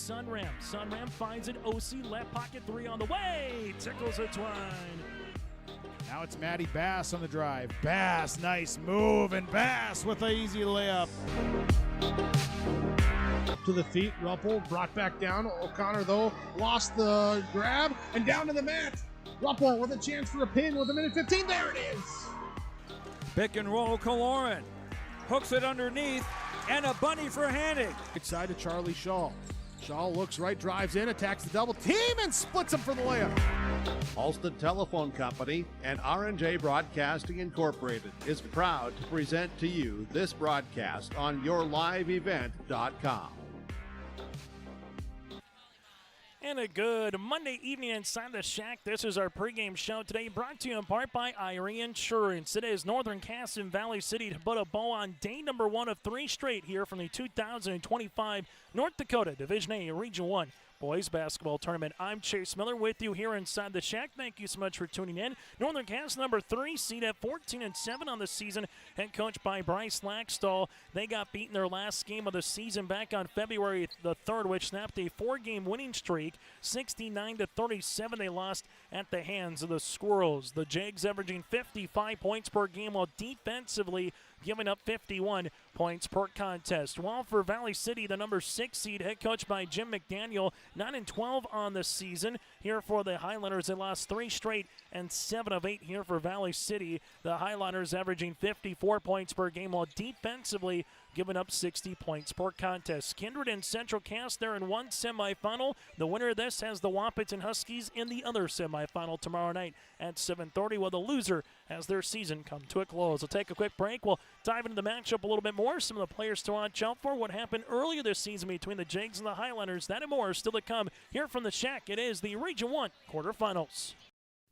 Sunram. Sunram finds it. OC left pocket 3 on the way. Tickles it Twine. Now it's Matty Bass on the drive. Bass, nice move, and Bass with an easy layup. To the feet, Ruppel brought back down. O'Connor, though, lost the grab, and down to the mat. Ruppel with a chance for a pin with a minute 15. There it is. Pick and roll, Kaloran. Hooks it underneath, and a bunny for Hannig. Right side to Charlie Shaw. Shaw looks right, drives in, attacks the double team, and splits him for the layup. Alston Telephone Company and R&J Broadcasting Incorporated is proud to present to you this broadcast on yourliveevent.com. And a good Monday evening inside the Shack. This is our pregame show today, brought to you in part by Irie Insurance. It is Northern Cass and Valley City to put a bow on day number 1 of 3 straight here from the 2025 North Dakota Division A Region 1 Boys Basketball Tournament. I'm Chase Miller with you here inside the Shack. Thank you so much for tuning in. Northern Cass, number 3 seed at 14-7 on the season, head coached by Bryce Laxdal. They got beaten their last game of the season back on February the 3rd, which snapped a 4-game winning streak. 69-37 they lost at the hands of the Squirrels. The Jags averaging 55 points per game, while defensively giving up 51 points per contest. While for Valley City, the number 6 seed, head coached by Jim McDaniel, 9-12 on the season. Here for the Highlanders, they lost 3 straight and 7 of 8 here for Valley City. The Highlanders averaging 54 points per game, while defensively giving up 60 points per contest. Kindred and Central Cass, they're in one semifinal. The winner of this has the Wahpeton Huskies in the other semifinal tomorrow night at 7:30, while the loser has their season come to a close. We'll take a quick break. We'll dive into the matchup a little bit more. Some of the players to watch out for. What happened earlier this season between the Jags and the Highlanders. That and more is still to come here from the Shack. It is the Region 1 quarterfinals.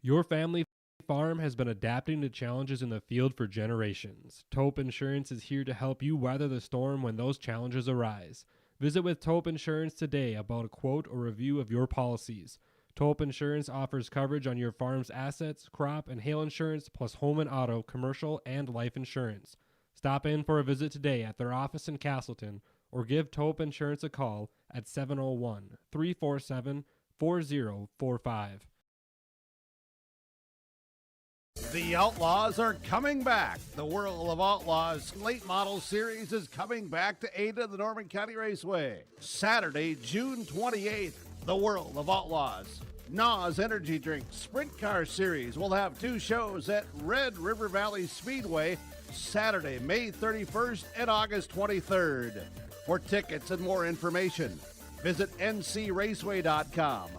Your family farm has been adapting to challenges in the field for generations. Taupe Insurance is here to help you weather the storm when those challenges arise. Visit with Taupe Insurance today about a quote or review of your policies. Taupe Insurance offers coverage on your farm's assets, crop, and hail insurance, plus home and auto, commercial, and life insurance. Stop in for a visit today at their office in Castleton or give Taupe Insurance a call at 701-347-4045. The Outlaws are coming back. The World of Outlaws Late Model Series is coming back to Ada, the Norman County Raceway. Saturday, June 28th, the World of Outlaws NOS Energy Drink Sprint Car Series will have 2 shows at Red River Valley Speedway Saturday, May 31st and August 23rd. For tickets and more information, visit ncraceway.com,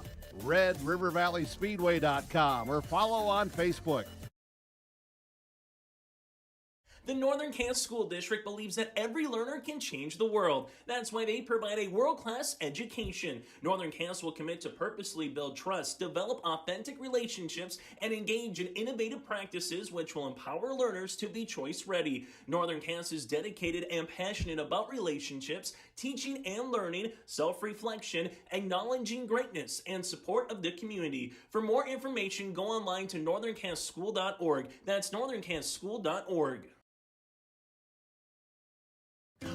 redrivervalleyspeedway.com, or follow on Facebook. The Northern Cass School District believes that every learner can change the world. That's why they provide a world-class education. Northern Cass will commit to purposely build trust, develop authentic relationships, and engage in innovative practices which will empower learners to be choice-ready. Northern Cass is dedicated and passionate about relationships, teaching and learning, self-reflection, acknowledging greatness, and support of the community. For more information, go online to northerncasschool.org. That's northerncasschool.org.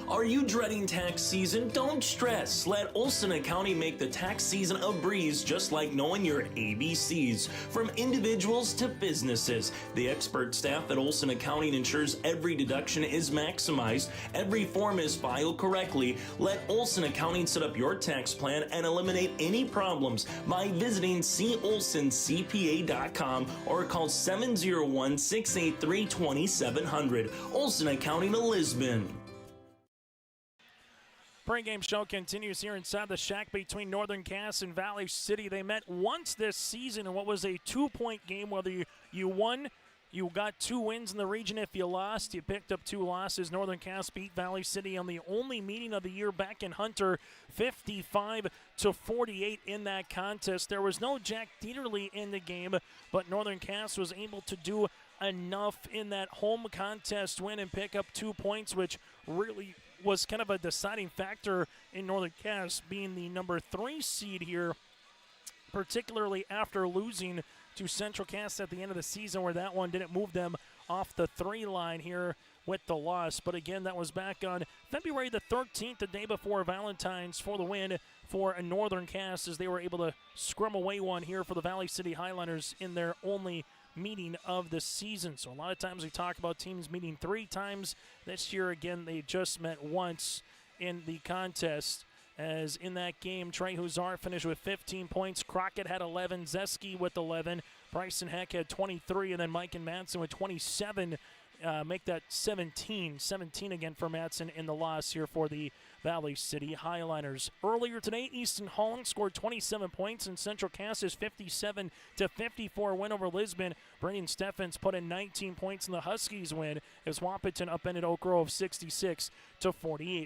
Are you dreading tax season? Don't stress. Let Olson Accounting make the tax season a breeze, just like knowing your ABCs. From individuals to businesses, the expert staff at Olson Accounting ensures every deduction is maximized, every form is filed correctly. Let Olson Accounting set up your tax plan and eliminate any problems by visiting colsoncpa.com or call 701-683-2700. Olson Accounting of Lisbon. Pregame show continues here inside the Shack between Northern Cass and Valley City. They met once this season in what was a 2-point game. Whether you won, you got 2 wins in the region. If you lost, you picked up 2 losses. Northern Cass beat Valley City on the only meeting of the year back in Hunter, 55-48 in that contest. There was no Jack Dieterle in the game, but Northern Cass was able to do enough in that home contest win and pick up 2 points, which really was kind of a deciding factor in Northern Cass being the number 3 seed here, particularly after losing to Central Cass at the end of the season, where that one didn't move them off the 3 line here. with the loss. But again, that was back on February the 13th, the day before Valentine's, for the win for a Northern Cass, as they were able to scrum away one here for the Valley City Highlanders in their only meeting of the season. So a lot of times we talk about teams meeting 3 times. This year, again, they just met once in the contest, as in that game, Trey Huzar finished with 15 points. Crockett had 11, Zeski with 11, Bryson Heck had 23, and then Mike and Madsen with 27. Make that 17 again for Madsen in the loss here for the Valley City Highliners. Earlier today, Easton Holland scored 27 points in Central Cass's 57-54 win over Lisbon. Brandon Steffens put in 19 points in the Huskies win as Wapaton upended Oak Grove 66-48.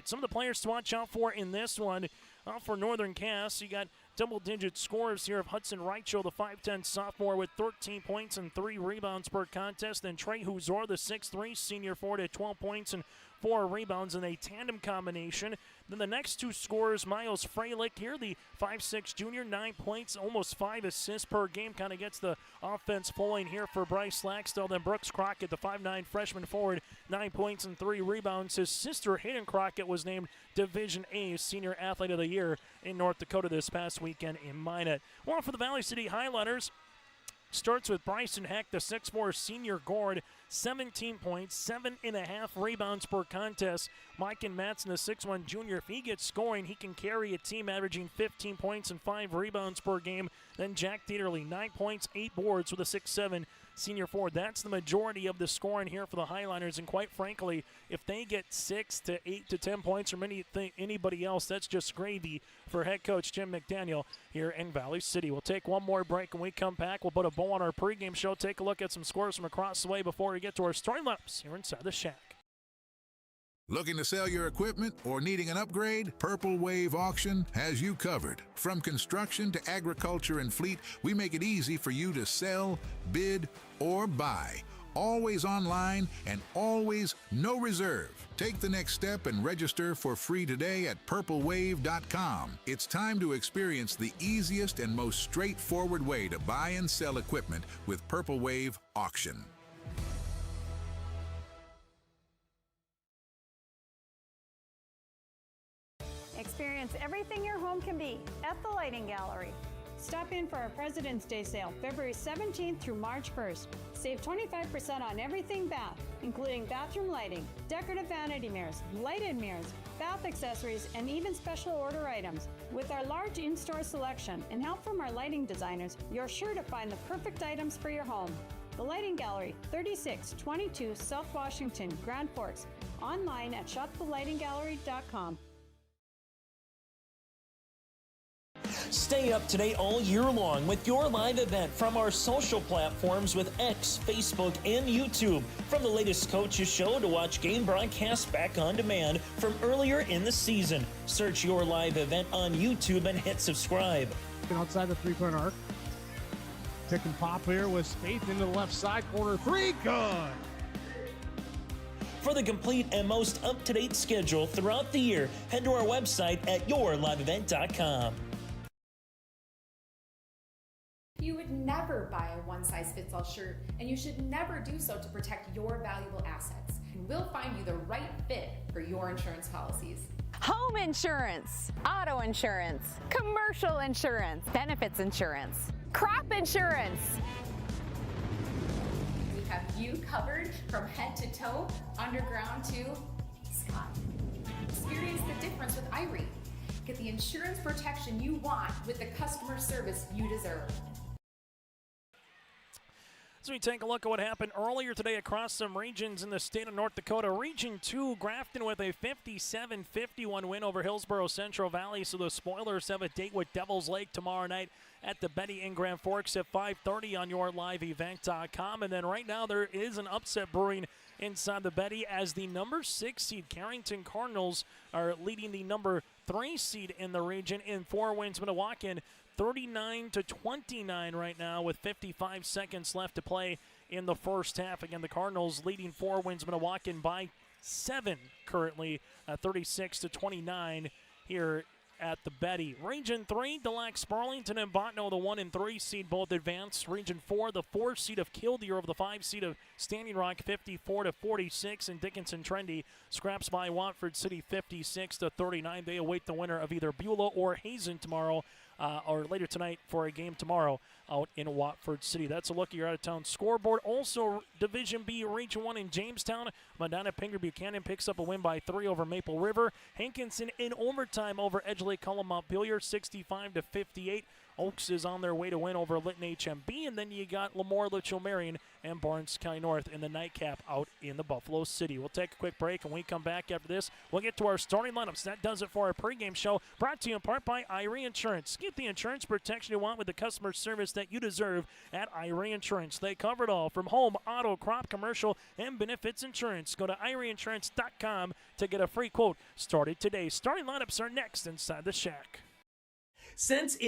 Some of the players to watch out for in this one, for Northern Cass, you got double-digit scores here of Hudson Reichel, the 5'10 sophomore, with 13 points and 3 rebounds per contest. Then Trey Huzor, the 6'3 senior forward, at 12 points and 4 rebounds in a tandem combination. Then the next 2 scorers, Miles Freilich here, the 5'6 junior, 9 points, almost 5 assists per game. Kind of gets the offense flowing here for Bryce Laxdell. Then Brooks Crockett, the 5'9 freshman forward, 9 points and 3 rebounds. His sister, Hayden Crockett, was named Division A Senior Athlete of the Year in North Dakota this past weekend in Minot. Well, for the Valley City Highlanders, starts with Bryson Heck, the 6'4 senior guard, 17 points, 7.5 rebounds per contest. Mike and Madsen, the 6'1 junior, if he gets scoring, he can carry a team averaging 15 points and 5 rebounds per game. Then Jack Dieterle, 9 points, 8 boards with a 6'7 senior forward. That's the majority of the scoring here for the Highliners, and quite frankly, if they get 6 to 8 to 10 points from anybody else, that's just gravy for head coach Jim McDaniel here in Valley City. We'll take one more break. When we come back, we'll put a bow on our pregame show, take a look at some scores from across the way before we get to our story laps here inside the Shack. Looking to sell your equipment or needing an upgrade? Purple Wave Auction has you covered. From construction to agriculture and fleet, we make it easy for you to sell, bid, or buy. Always online and always no reserve. Take the next step and register for free today at purplewave.com. It's time to experience the easiest and most straightforward way to buy and sell equipment with Purple Wave Auction. Experience everything your home can be at the Lighting Gallery. Stop in for our President's Day sale, February 17th through March 1st. Save 25% on everything bath, including bathroom lighting, decorative vanity mirrors, lighted mirrors, bath accessories, and even special order items. With our large in-store selection and help from our lighting designers, you're sure to find the perfect items for your home. The Lighting Gallery, 3622 South Washington, Grand Forks. Online at shopthelightinggallery.com. Stay up to date all year long with your live event from our social platforms with X, Facebook, and YouTube. From the latest coaches show to watch game broadcasts back on demand from earlier in the season. Search your live event on YouTube and hit subscribe. Outside the three-point arc. Pick and pop here with Spaeth into the left side corner. 3, good. For the complete and most up-to-date schedule throughout the year, head to our website at yourliveevent.com. You would never buy a one-size-fits-all shirt, and you should never do so to protect your valuable assets. And we'll find you the right fit for your insurance policies. Home insurance, auto insurance, commercial insurance, benefits insurance, crop insurance. We have you covered from head to toe, underground to sky. Experience the difference with Irie. Get the insurance protection you want with the customer service you deserve. As we take a look at what happened earlier today across some regions in the state of North Dakota. Region 2, Grafton with a 57-51 win over Hillsborough Central Valley. So the Spoilers have a date with Devil's Lake tomorrow night at the Betty in Grand Forks at 5:30 on yourliveevent.com. And then right now there is an upset brewing inside the Betty as the number 6 seed Carrington Cardinals are leading the number 3 seed in the region in 4 wins. Minnewacan 39-29 right now with 55 seconds left to play in the first half. Again, the Cardinals leading 4 wins, Minnewacan by 7 currently, 36-29 here at the Betty. Region 3, Des Lacs, Burlington, and Botno, the 1 and 3 seed, both advance. Region 4, the 4 seed of Killdeer over the 5 seed of Standing Rock, 54-46, and Dickinson Trendy scraps by Watford City, 56-39. They await the winner of either Beulah or Hazen tomorrow, or later tonight for a game tomorrow out in Watford City. That's a look at your out-of-town scoreboard. Also, Division B, Region 1 in Jamestown. Madonna Pinger Buchanan picks up a win by 3 over Maple River. Hankinson in overtime over Edgeley Cullum Montpelier, 65-58. Oaks is on their way to win over Lytton HMB, and then you got Lemoore, Litchfield Marion, and Barnes County North in the nightcap out in the Buffalo City. We'll take a quick break, and when we come back after this, we'll get to our starting lineups. That does it for our pregame show, brought to you in part by Irie Insurance. Get the insurance protection you want with the customer service that you deserve at Irie Insurance. They cover it all, from home, auto, crop, commercial, and benefits insurance. Go to IrieInsurance.com to get a free quote started today. Starting lineups are next inside the Shack. Since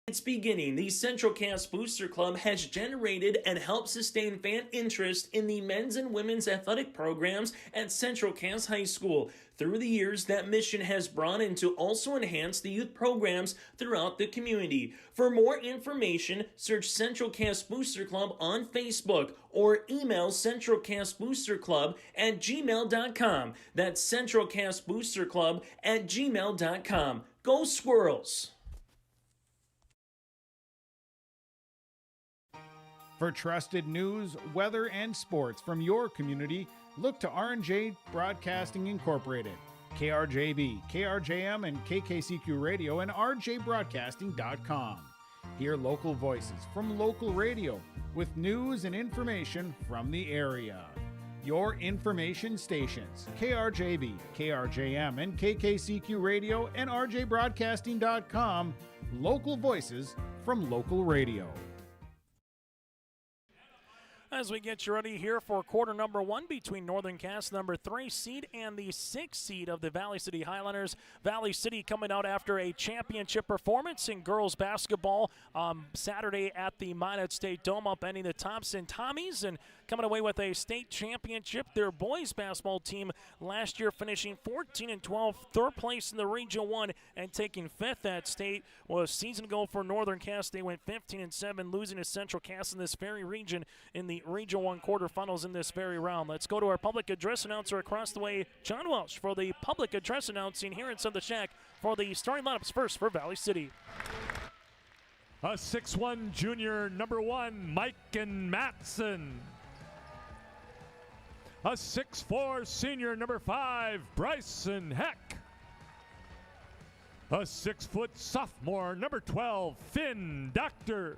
its beginning, the Central Cass Booster Club has generated and helped sustain fan interest in the men's and women's athletic programs at Central Cass High School. Through the years, that mission has broadened to also enhance the youth programs throughout the community. For more information, search Central Cass Booster Club on Facebook or email centralcassboosterclub@gmail.com. That's centralcassboosterclub@gmail.com. Go Squirrels! For trusted news, weather, and sports from your community, look to R&J Broadcasting Incorporated, KRJB, KRJM, and KKCQ Radio, and rjbroadcasting.com. Hear local voices from local radio with news and information from the area. Your information stations, KRJB, KRJM, and KKCQ Radio, and rjbroadcasting.com. Local voices from local radio. As we get you ready here for quarter number 1 between Northern Cass, number 3 seed, and the 6 seed of the Valley City Highlanders. Valley City coming out after a championship performance in girls basketball Saturday at the Minot State Dome, upending the Thompson Tommies and coming away with a state championship. Their boys basketball team last year finishing 14-12, third place in the Region 1 and taking 5th at state. Well, a season ago for Northern Cass, they went 15-7, losing to Central Cass in this very region in the Region 1 quarterfinals in this very round. Let's go to our public address announcer across the way, John Welsh, for the public address announcing here inside the Shack for the starting lineups. First for Valley City. A 6'1" junior, number 1, Mike Matson. A 6'4" senior, number 5, Bryson Heck. A 6-foot sophomore, number 12, Finn Doctor.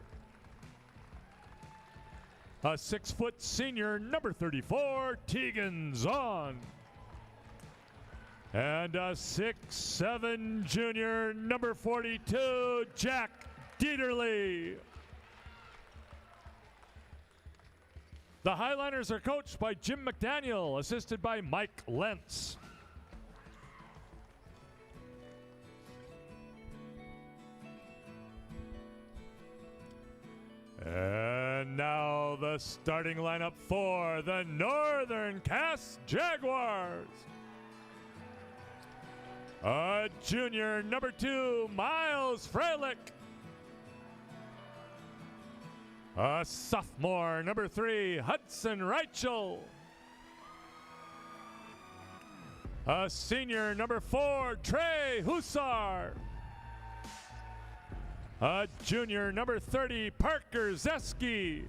A 6-foot senior, number 34, Tegan Zahn. And a 6'7" junior, number 42, Jack Dieterle. The Highlanders are coached by Jim McDaniel, assisted by Mike Lentz. And now the starting lineup for the Northern Cass Jaguars. A junior, number 2, Miles Freilich. A sophomore, number 3, Hudson Reichel. A senior, number 4, Trey Hussar. A junior, number 30, Parker Zeski.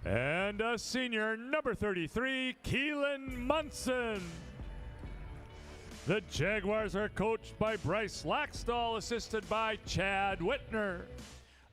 And a senior, number 33, Keelan Munson. The Jaguars are coached by Bryce Laxdal, assisted by Chad Whitner.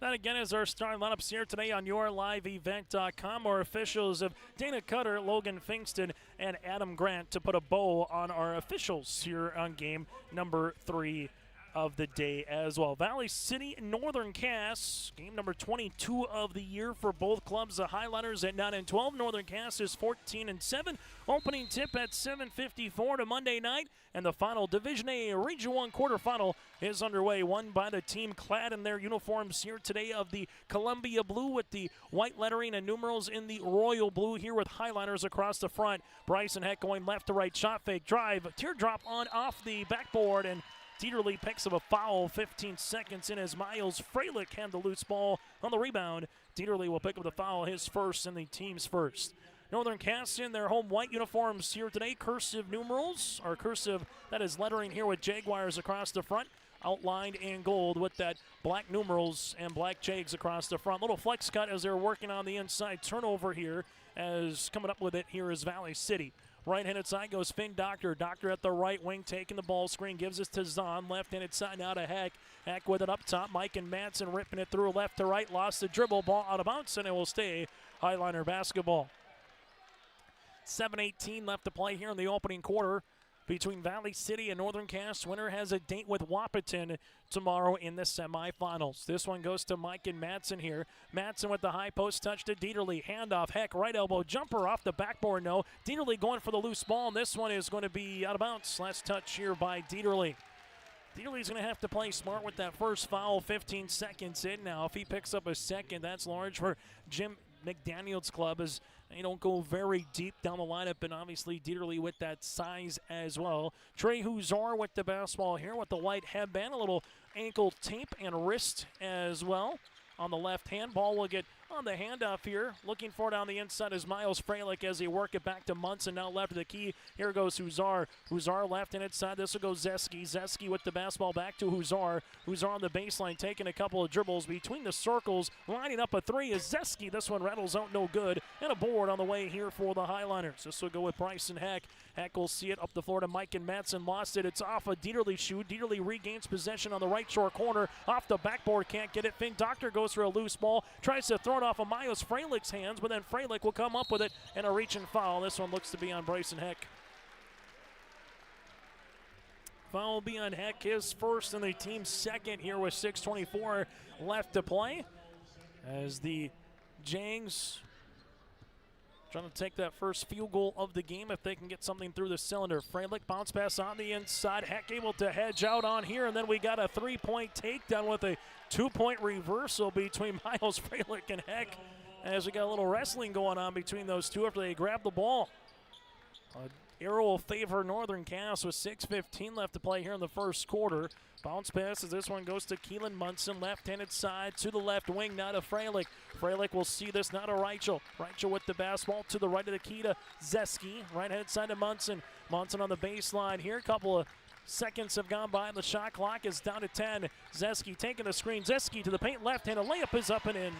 That again is our starting lineups here today on YourLiveEvent.com. Our officials of Dana Cutter, Logan Fingston, and Adam Grant to put a bow on our officials here on game number 3 of the day as well. Valley City, Northern Cass, game number 22 of the year for both clubs. The Highlanders at 9-12. Northern Cass is 14-7. Opening tip at 7:54 to Monday night, and the final Division A Region 1 quarterfinal is underway. Won by the team clad in their uniforms here today of the Columbia blue with the white lettering and numerals in the royal blue here with Highlanders across the front. Bryson Heck going left to right, shot fake, drive, teardrop on off the backboard, and Dieterle picks up a foul 15 seconds in as Miles Freilich had the loose ball on the rebound. Dieterle will pick up the foul, his first and the team's first. Northern Cass in their home white uniforms here today. Cursive numerals, or cursive, that is lettering here with Jaguars across the front. Outlined in gold with that black numerals and black Jags across the front. Little flex cut as they're working on the inside. Turnover here as coming up with it here is Valley City. Right-handed side goes Finn Doctor. Doctor at the right wing taking the ball screen. Gives us to Zahn. Left-handed side now to Heck. Heck with it up top. Mike and Madsen ripping it through left to right. Lost the dribble. Ball out of bounds and it will stay Highliner basketball. 7:18 left to play here in the opening quarter between Valley City and Northern Cass. Winner has a date with Wahpeton tomorrow in the semifinals. This one goes to Mike and Madsen here. Madsen with the high post touch to Dieterle. Handoff, Heck, right elbow jumper off the backboard, no. Dieterle going for the loose ball, and this one is going to be out of bounds. Last touch here by Dieterle. Dieterle's going to have to play smart with that first foul 15 seconds in now. If he picks up a second, that's large for Jim McDaniel's club as they don't go very deep down the lineup, and obviously Dieterle with that size as well. Trey Huzar with the basketball here with the white headband, a little ankle tape and wrist as well. On the left hand, ball will get on the handoff here. Looking for it on the inside is Miles Freilich as they work it back to Munson. Now left of the key. Here goes Huzar. Huzar left and inside. This will go Zeski. Zeski with the basketball back to Huzar. Huzar on the baseline taking a couple of dribbles between the circles. Lining up a three is Zeski. This one rattles out no good. And a board on the way here for the Highliners. This will go with Bryson Heck. Heck will see it up the floor to Mike and Madsen. Lost it. It's off a Dieterle shoot. Dieterle regains possession on the right short corner. Off the backboard. Can't get it. Finn Doctor goes for a loose ball. Tries to throw it off of Miles Freilich's hands, but then Freilich will come up with it and a reach and foul. This one looks to be on Bryson Heck. Foul will be on Heck, his first and the team's second here with 6:24 left to play. As the Jangs trying to take that first field goal of the game if they can get something through the cylinder. Freilich bounce pass on the inside. Heck able to hedge out on here, and then we got a three-point takedown with a two-point reversal between Miles Freilich and Heck as we got a little wrestling going on between those two after they grab the ball. Arrow will favor Northern Cass with 6:15 left to play here in the first quarter. Bounce pass as this one goes to Keelan Munson, left-handed side to the left wing, now to Freilich. Freilich will see this, now to Reichel. Reichel with the basketball to the right of the key to Zeski. Right-handed side to Munson. Munson on the baseline here. A couple of seconds have gone by and the shot clock is down to 10. Zeski taking the screen. Zeski to the paint, left-handed layup is up and in.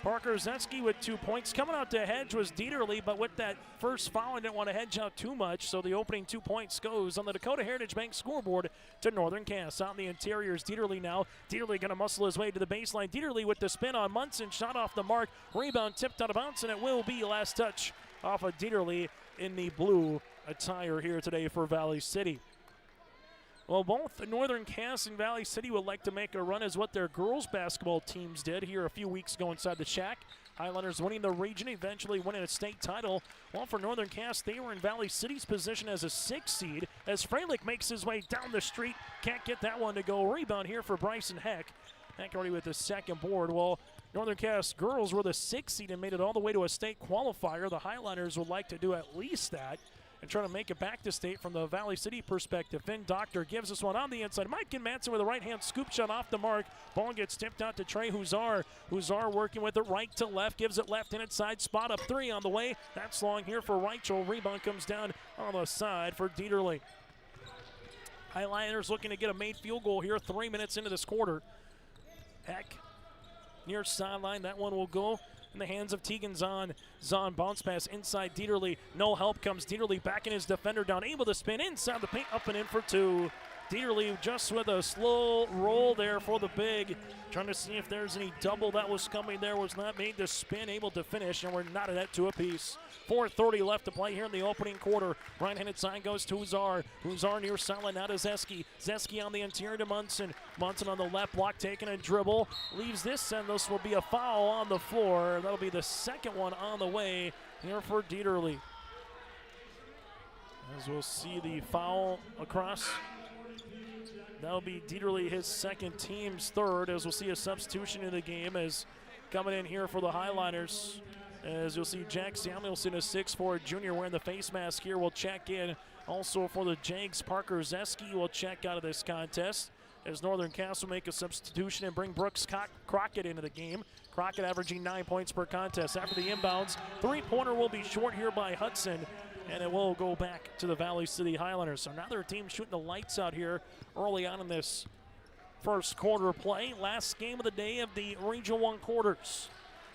Parker Zeski with 2 points. Coming out to hedge was Dieterle, but with that first foul, I didn't want to hedge out too much, so the opening 2 points goes on the Dakota Heritage Bank scoreboard to Northern Cass. Out in the interior is Dieterle now. Dieterle going to muscle his way to the baseline. Dieterle with the spin on Munson, shot off the mark. Rebound tipped out of bounds, and it will be last touch off of Dieterle in the blue attire here today for Valley City. Well, both Northern Cass and Valley City would like to make a run as what their girls basketball teams did here a few weeks ago inside the Shack. Highlanders winning the region, eventually winning a state title. Well, for Northern Cass, they were in Valley City's position as a 6 seed as Freilich makes his way down the street. Can't get that one to go. Rebound here for Bryson Heck. Heck already with the second board. Well, Northern Cass girls were the 6 seed and made it all the way to a state qualifier. The Highlanders would like to do at least that and try to make it back to state from the Valley City perspective. Finn Doctor gives us one on the inside. Mike and Madsen with a right-hand scoop shot off the mark. Ball gets tipped out to Trey Huzar. Huzar working with it right to left, gives it left-handed side. Spot up three on the way. That's long here for Reichel. Rebound comes down on the side for Dieterle. Highlanders looking to get a made field goal here 3 minutes into this quarter. Heck near sideline. That one will go in the hands of Tegan Zahn. Zahn bounce pass inside Dieterle. No help comes Dieterle back in his defender down. Able to spin inside the paint, up and in for two. Dieterle just with a slow roll there for the big. Trying to see if there's any double that was coming there. Was not made to spin, able to finish, and we're knotted at 2 apiece. 4:30 left to play here in the opening quarter. Right-handed side goes to Huzar. Huzar near sideline, now to Zeski. Zeski on the interior to Munson. Munson on the left block, taking a dribble. Leaves this, and this will be a foul on the floor. That'll be the second one on the way here for Dieterle. As we'll see the foul across. That'll be Dieterle, his second, team's third, as we'll see a substitution in the game as coming in here for the Highliners. As you'll see, Jack Samuelson, a 6'4" junior wearing the face mask here, will check in. Also for the Jags, Parker Zeski will check out of this contest as Northern Cass will make a substitution and bring Brooks Crockett into the game. Crockett averaging 9 points per contest. After the inbounds, three-pointer will be short here by Hudson, and it will go back to the Valley City Highlanders. So now their team shooting the lights out here early on in this first quarter play. Last game of the day of the Regional 1 quarters.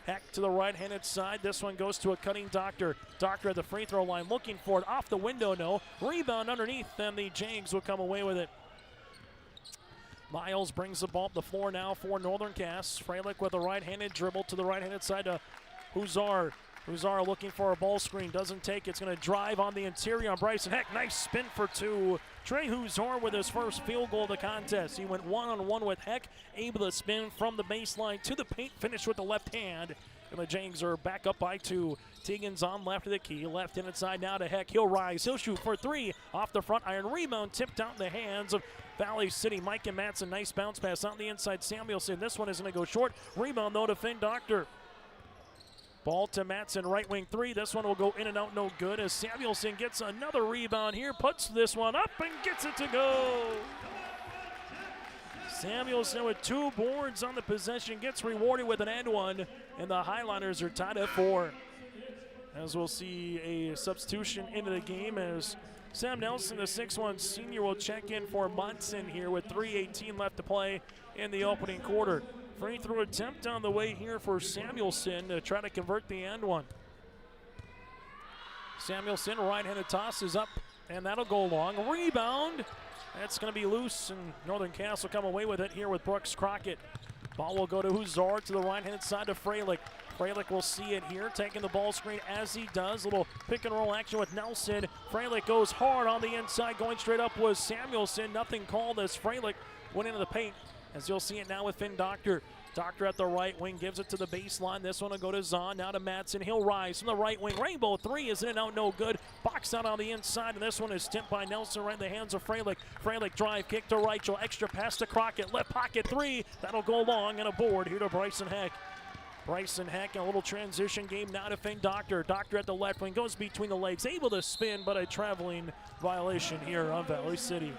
Heck to the right-handed side. This one goes to a cutting Doctor. Doctor at the free throw line looking for it. Off the window, no. Rebound underneath, and the Jags will come away with it. Miles brings the ball up the floor now for Northern Cass. Freilich with a right-handed dribble to the right-handed side to Huzar. Huzar looking for a ball screen. Doesn't take it. It's going to drive on the interior on Bryson Heck. Nice spin for two. Trey Huzar with his first field goal of the contest. He went one-on-one with Heck, able to spin from the baseline to the paint, finish with the left hand. And the Jags are back up by two. Tegan's on left of the key. Left-handed side now to Heck. He'll rise. He'll shoot for three. Off the front iron. Rebound tipped out in the hands of Valley City. Mike and Matson. Nice bounce pass on the inside. Samuelson. This one is going to go short. Rebound though to Finn Doctor. Ball to Matson, right wing three. This one will go in and out, no good, as Samuelson gets another rebound here, puts this one up and gets it to go. Samuelson with 2 boards on the possession, gets rewarded with an and one, and the Highlanders are tied at 4. As we'll see a substitution into the game as Sam Nelson, the 6'1" senior, will check in for Munson here with 3:18 left to play in the opening quarter. Free throw attempt on the way here for Samuelson to try to convert the and one. Samuelson, right-handed toss is up, and that'll go long. Rebound. That's going to be loose, and Northern Cass will come away with it here with Brooks Crockett. Ball will go to Huzar to the right-handed side to Freilich. Freilich will see it here, taking the ball screen as he does. Little pick-and-roll action with Nelson. Freilich goes hard on the inside. Going straight up was Samuelson. Nothing called as Freilich went into the paint. As you'll see it now with Finn Doctor. Doctor at the right wing gives it to the baseline. This one will go to Zahn, now to Matson. He'll rise from the right wing. Rainbow three is in and out, no good. Box out on the inside, and this one is tipped by Nelson right in the hands of Freilich. Freilich drive, kick to Reichel. Extra pass to Crockett. Left pocket three. That'll go long, and a board here to Bryson Heck. Bryson Heck in a little transition game now to Finn Doctor. Doctor at the left wing goes between the legs. Able to spin, but a traveling violation here on Valley City.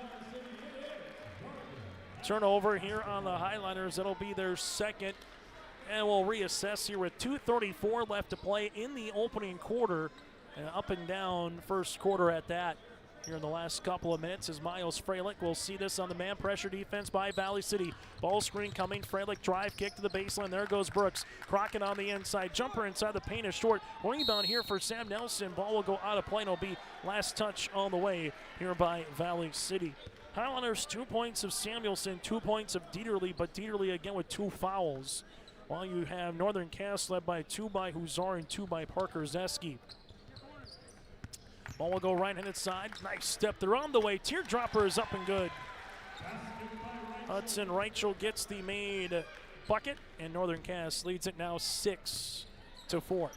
Turnover here on the Highlanders. It'll be their second. And we'll reassess here with 2:34 left to play in the opening quarter. And up and down first quarter at that. Here in the last couple of minutes as Miles Freilich will see this on the man pressure defense by Valley City. Ball screen coming. Freilich drive kick to the baseline. There goes Brooks. Crockett on the inside. Jumper inside the paint is short. Rebound here for Sam Nelson. Ball will go out of play and it'll be last touch on the way here by Valley City. Highlanders 2 points of Samuelson, 2 points of Dieterle, but Dieterle again with 2 fouls. While you have Northern Cass led by 2 by Huzar and 2 by Parker Zeski. Ball will go right-handed side. Nice step. They're on the way. Teardropper is up and good. Hudson Reichel gets the made bucket, and Northern Cass leads it now 6-4.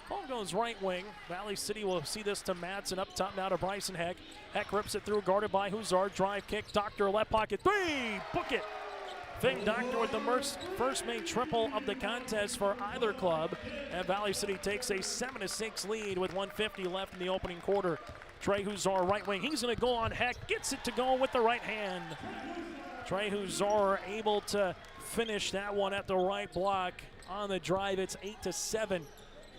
Ball goes right wing. Valley City will see this to Matson. Up top now to Bryson Heck. Heck rips it through, guarded by Huzar. Drive kick. Doctor left pocket. Three! Book it! Finn Doctor with the first made triple of the contest for either club. And Valley City takes a 7-6 lead with 1:50 left in the opening quarter. Trey Huzar right wing. He's going to go on Heck. Gets it to go with the right hand. Trey Huzar able to finish that one at the right block. On the drive, it's 8-7.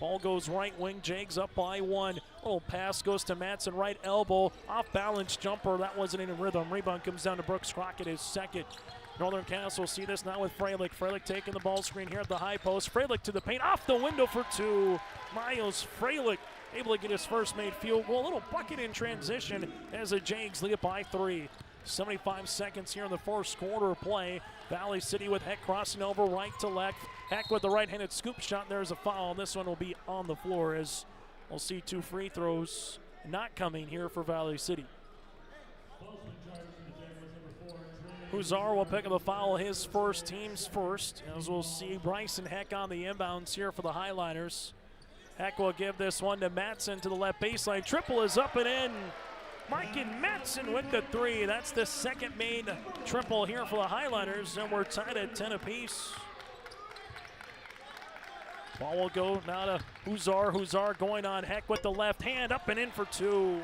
Ball goes right wing, Jags up by 1. Little pass goes to Matson, right elbow, off balance jumper, that wasn't in rhythm. Rebound comes down to Brooks Crockett, his second. Northern Cass will see this now with Freilich. Freilich taking the ball screen here at the high post. Freilich to the paint, off the window for 2. Miles Freilich able to get his first made field goal. A little bucket in transition as the Jags lead it by 3. 75 seconds here in the first quarter of play. Valley City with Heck crossing over right to left. Heck with the right-handed scoop shot. There's a foul. This one will be on the floor as we'll see 2 free throws not coming here for Valley City. Huzar will pick up a foul, his first, team's first, as we'll see Bryson Heck on the inbounds here for the Highliners. Heck will give this one to Matson to the left baseline. Triple is up and in. Mike and Matson with the 3. That's the second made triple here for the Highliners, and we're tied at 10 apiece. Ball will go now to Huzar. Huzar going on Heck with the left hand, up and in for 2.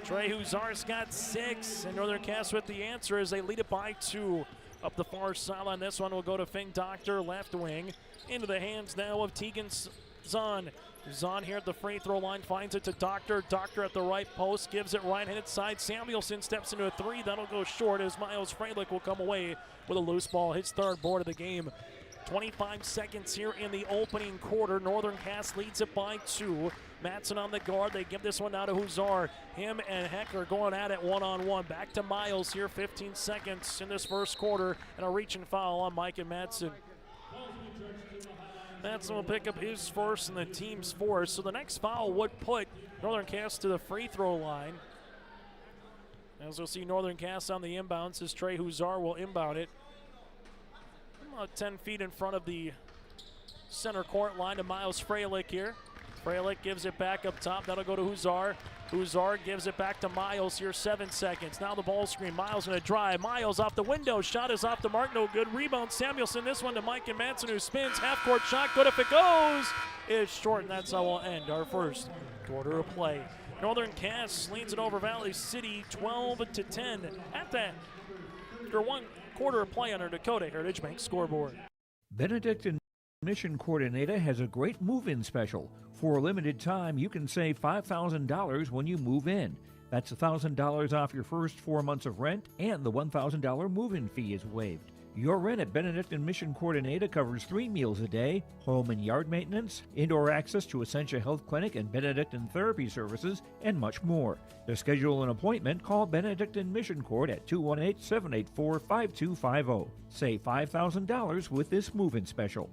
Trey Huzar's got 6, and Northern Cass with the answer as they lead it by 2. Up the far sideline, this one will go to Finn Doctor, left wing. Into the hands now of Tegan Zahn. Zahn here at the free throw line finds it to Doctor. Doctor at the right post, gives it right-handed side. Samuelson steps into a 3. That'll go short as Miles Freilich will come away with a loose ball. His 3rd board of the game. 25 seconds here in the opening quarter. Northern Cass leads it by 2. Matson on the guard. They give this one now to Huzar. Him and Heck are going at it one-on-one. Back to Miles here, 15 seconds in this first quarter, and a reach and foul on Mike and Matson. Matson will pick up his first and the team's 4th. So the next foul would put Northern Cass to the free throw line. As we'll see Northern Cass on the inbounds as Trey Huzar will inbound it. About 10 feet in front of the center court line to Miles Freilich here. Freilich gives it back up top. That'll go to Huzar. Huzar gives it back to Miles here, 7 seconds. Now the ball screen. Miles going to drive. Miles off the window. Shot is off the mark. No good. Rebound Samuelson. This one to Mike and Matson, who spins. Half-court shot. Good if it goes. It's short, and that's how we'll end our first quarter of play. Northern Cass leads it over Valley City 12-10 at that. After 1 quarter of play on our Dakota Heritage Bank scoreboard. Benedictine Mission Coordinator has a great move-in special. For a limited time, you can save $5,000 when you move in. That's $1,000 off your first 4 months of rent, and the $1,000 move-in fee is waived. Your rent at Benedictine Mission Coordinator covers 3 meals a day, home and yard maintenance, indoor access to Essentia Health Clinic and Benedictine Therapy Services, and much more. To schedule an appointment, call Benedictine Mission Court at 218-784-5250. Save $5,000 with this move-in special.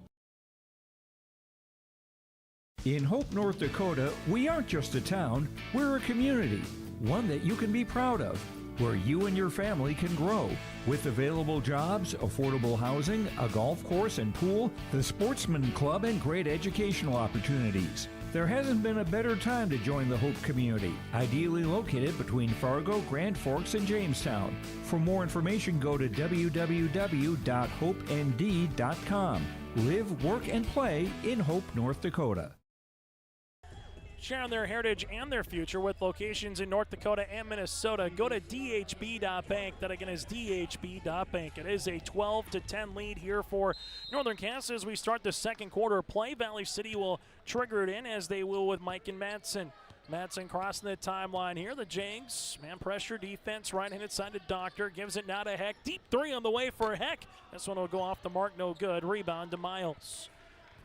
In Hope, North Dakota, we aren't just a town, we're a community, one that you can be proud of, where you and your family can grow. With available jobs, affordable housing, a golf course and pool, the Sportsman Club, and great educational opportunities. There hasn't been a better time to join the Hope community, ideally located between Fargo, Grand Forks, and Jamestown. For more information, go to www.hopend.com. Live, work, and play in Hope, North Dakota. Sharing their heritage and their future with locations in North Dakota and Minnesota. Go to dhb.bank. That again is dhb.bank. It is a 12-10 lead here for Northern Cass as we start the second quarter of play. Valley City will trigger it in as they will with Mike and Matson. Matson crossing the timeline here. The Jags, man pressure defense, right-handed side to Doctor. Gives it now to Heck. Deep 3 on the way for Heck. This one will go off the mark, no good. Rebound to Miles.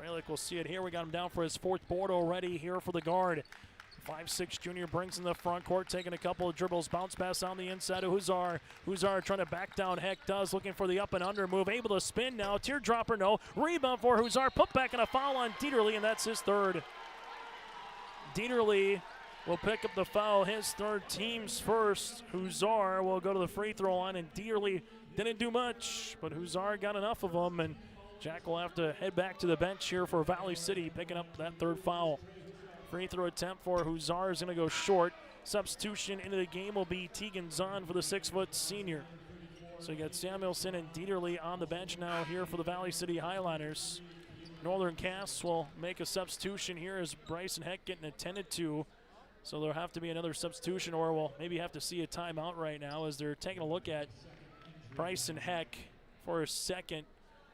Freilich will see it here. We got him down for his 4th board already here for the guard. 5'6" junior brings in the front court, taking a couple of dribbles. Bounce pass on the inside of Huzar. Huzar trying to back down. Heck does, looking for the up and under move. Able to spin now. Teardropper, no. Rebound for Huzar. Put back and a foul on Dieterle, and that's his 3rd. Dieterle will pick up the foul, his 3rd, team's 1st. Huzar will go to the free throw line, and Dieterle didn't do much, but Huzar got enough of them, and Jack will have to head back to the bench here for Valley City, picking up that 3rd foul. Free throw attempt for Huzar is going to go short. Substitution into the game will be Tegan Zahn for the 6-foot senior. So you got Samuelson and Dieterle on the bench now here for the Valley City Highliners. Northern Cass will make a substitution here as Bryson Heck getting attended to. So there'll have to be another substitution, or we'll maybe have to see a timeout right now as they're taking a look at Bryson Heck for a second,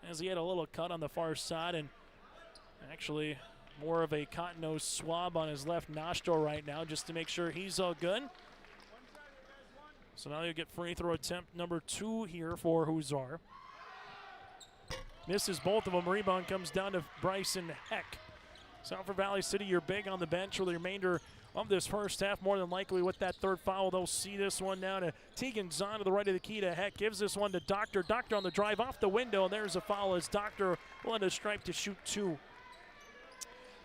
as he had a little cut on the far side and actually more of a cotton nose swab on his left nostril right now just to make sure he's all good. So now you get free throw attempt number 2 here for Huzar. Misses both of them. Rebound comes down to Bryson Heck. So for Valley City, you're big on the bench for the remainder of this first half. More than likely with that 3rd foul, they'll see this one down to Tegan Zahn to the right of the key to Heck. Gives this one to Doctor. Doctor on the drive off the window, and there's a foul as Doctor will end a stripe to shoot 2.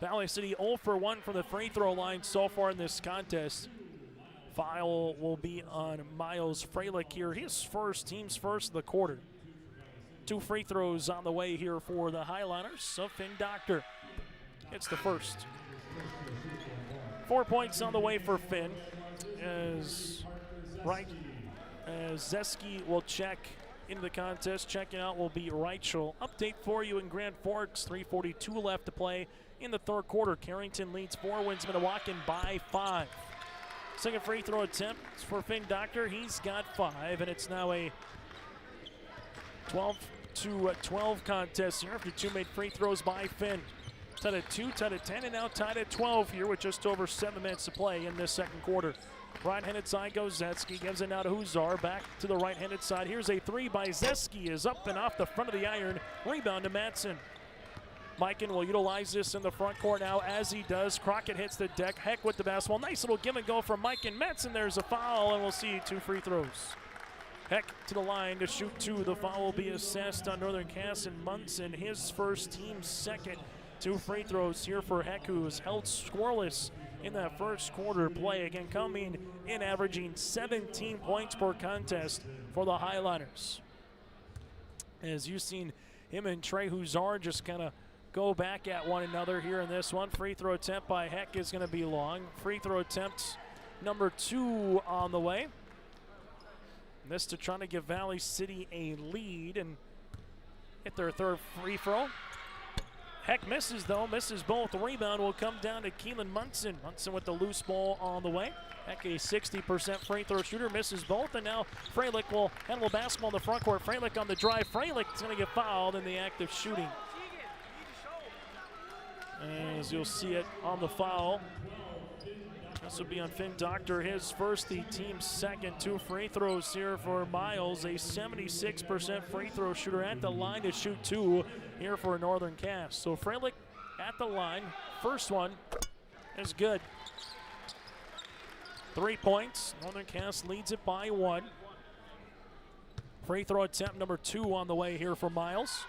Valley City 0 for 1 from the free throw line so far in this contest. Foul will be on Miles Freilich here. His first, team's 1st of the quarter. 2 free throws on the way here for the Highliners. So Finn Doctor hits the 1st. 4 points on the way for Finn as Zeski will check into the contest. Checking out will be Reichel. Update for you in Grand Forks. 3:42 left to play in the third quarter. Carrington leads 4, wins Minnewacan by 5. Second free throw attempt for Finn Doctor. He's got 5, and it's now a 12-12 contest here after 2 made free throws by Finn. Tied at 2, tied at 10, and now tied at 12 here with just over 7 minutes to play in this second quarter. Right-handed side goes Zeski, gives it now to Huzar, back to the right-handed side. Here's a 3 by Zeski, is up and off the front of the iron. Rebound to Madsen. Mikan will utilize this in the front court now as he does. Crockett hits the deck. Heck with the basketball. Nice little give and go from Mikan. Madsen, there's a foul, and we'll see 2 free throws. Heck to the line to shoot 2. The foul will be assessed on Northern Cass, and Munson, his first, team second. 2 free throws here for Heck, who was held scoreless in that first quarter play. Again, coming in averaging 17 points per contest for the Highliners. As you've seen him and Trey Huzar just kind of go back at one another here in this one. Free throw attempt by Heck is going to be long. Free throw attempt number 2 on the way. This to try to give Valley City a lead and hit their third free throw. Heck misses though, misses both. The rebound will come down to Keelan Munson. Munson with the loose ball on the way. Heck, a 60% free throw shooter, misses both, and now Freilich will handle basketball in the front court. Freilich on the drive. Freilich is going to get fouled in the act of shooting. As you'll see it on the foul. This will be on Finn Doctor, his first, the team's second. 2 free throws here for Miles, a 76% free throw shooter at the line to shoot 2 here for Northern Cass. So Freilich at the line, first one is good. 3 points, Northern Cass leads it by 1. Free throw attempt number 2 on the way here for Miles.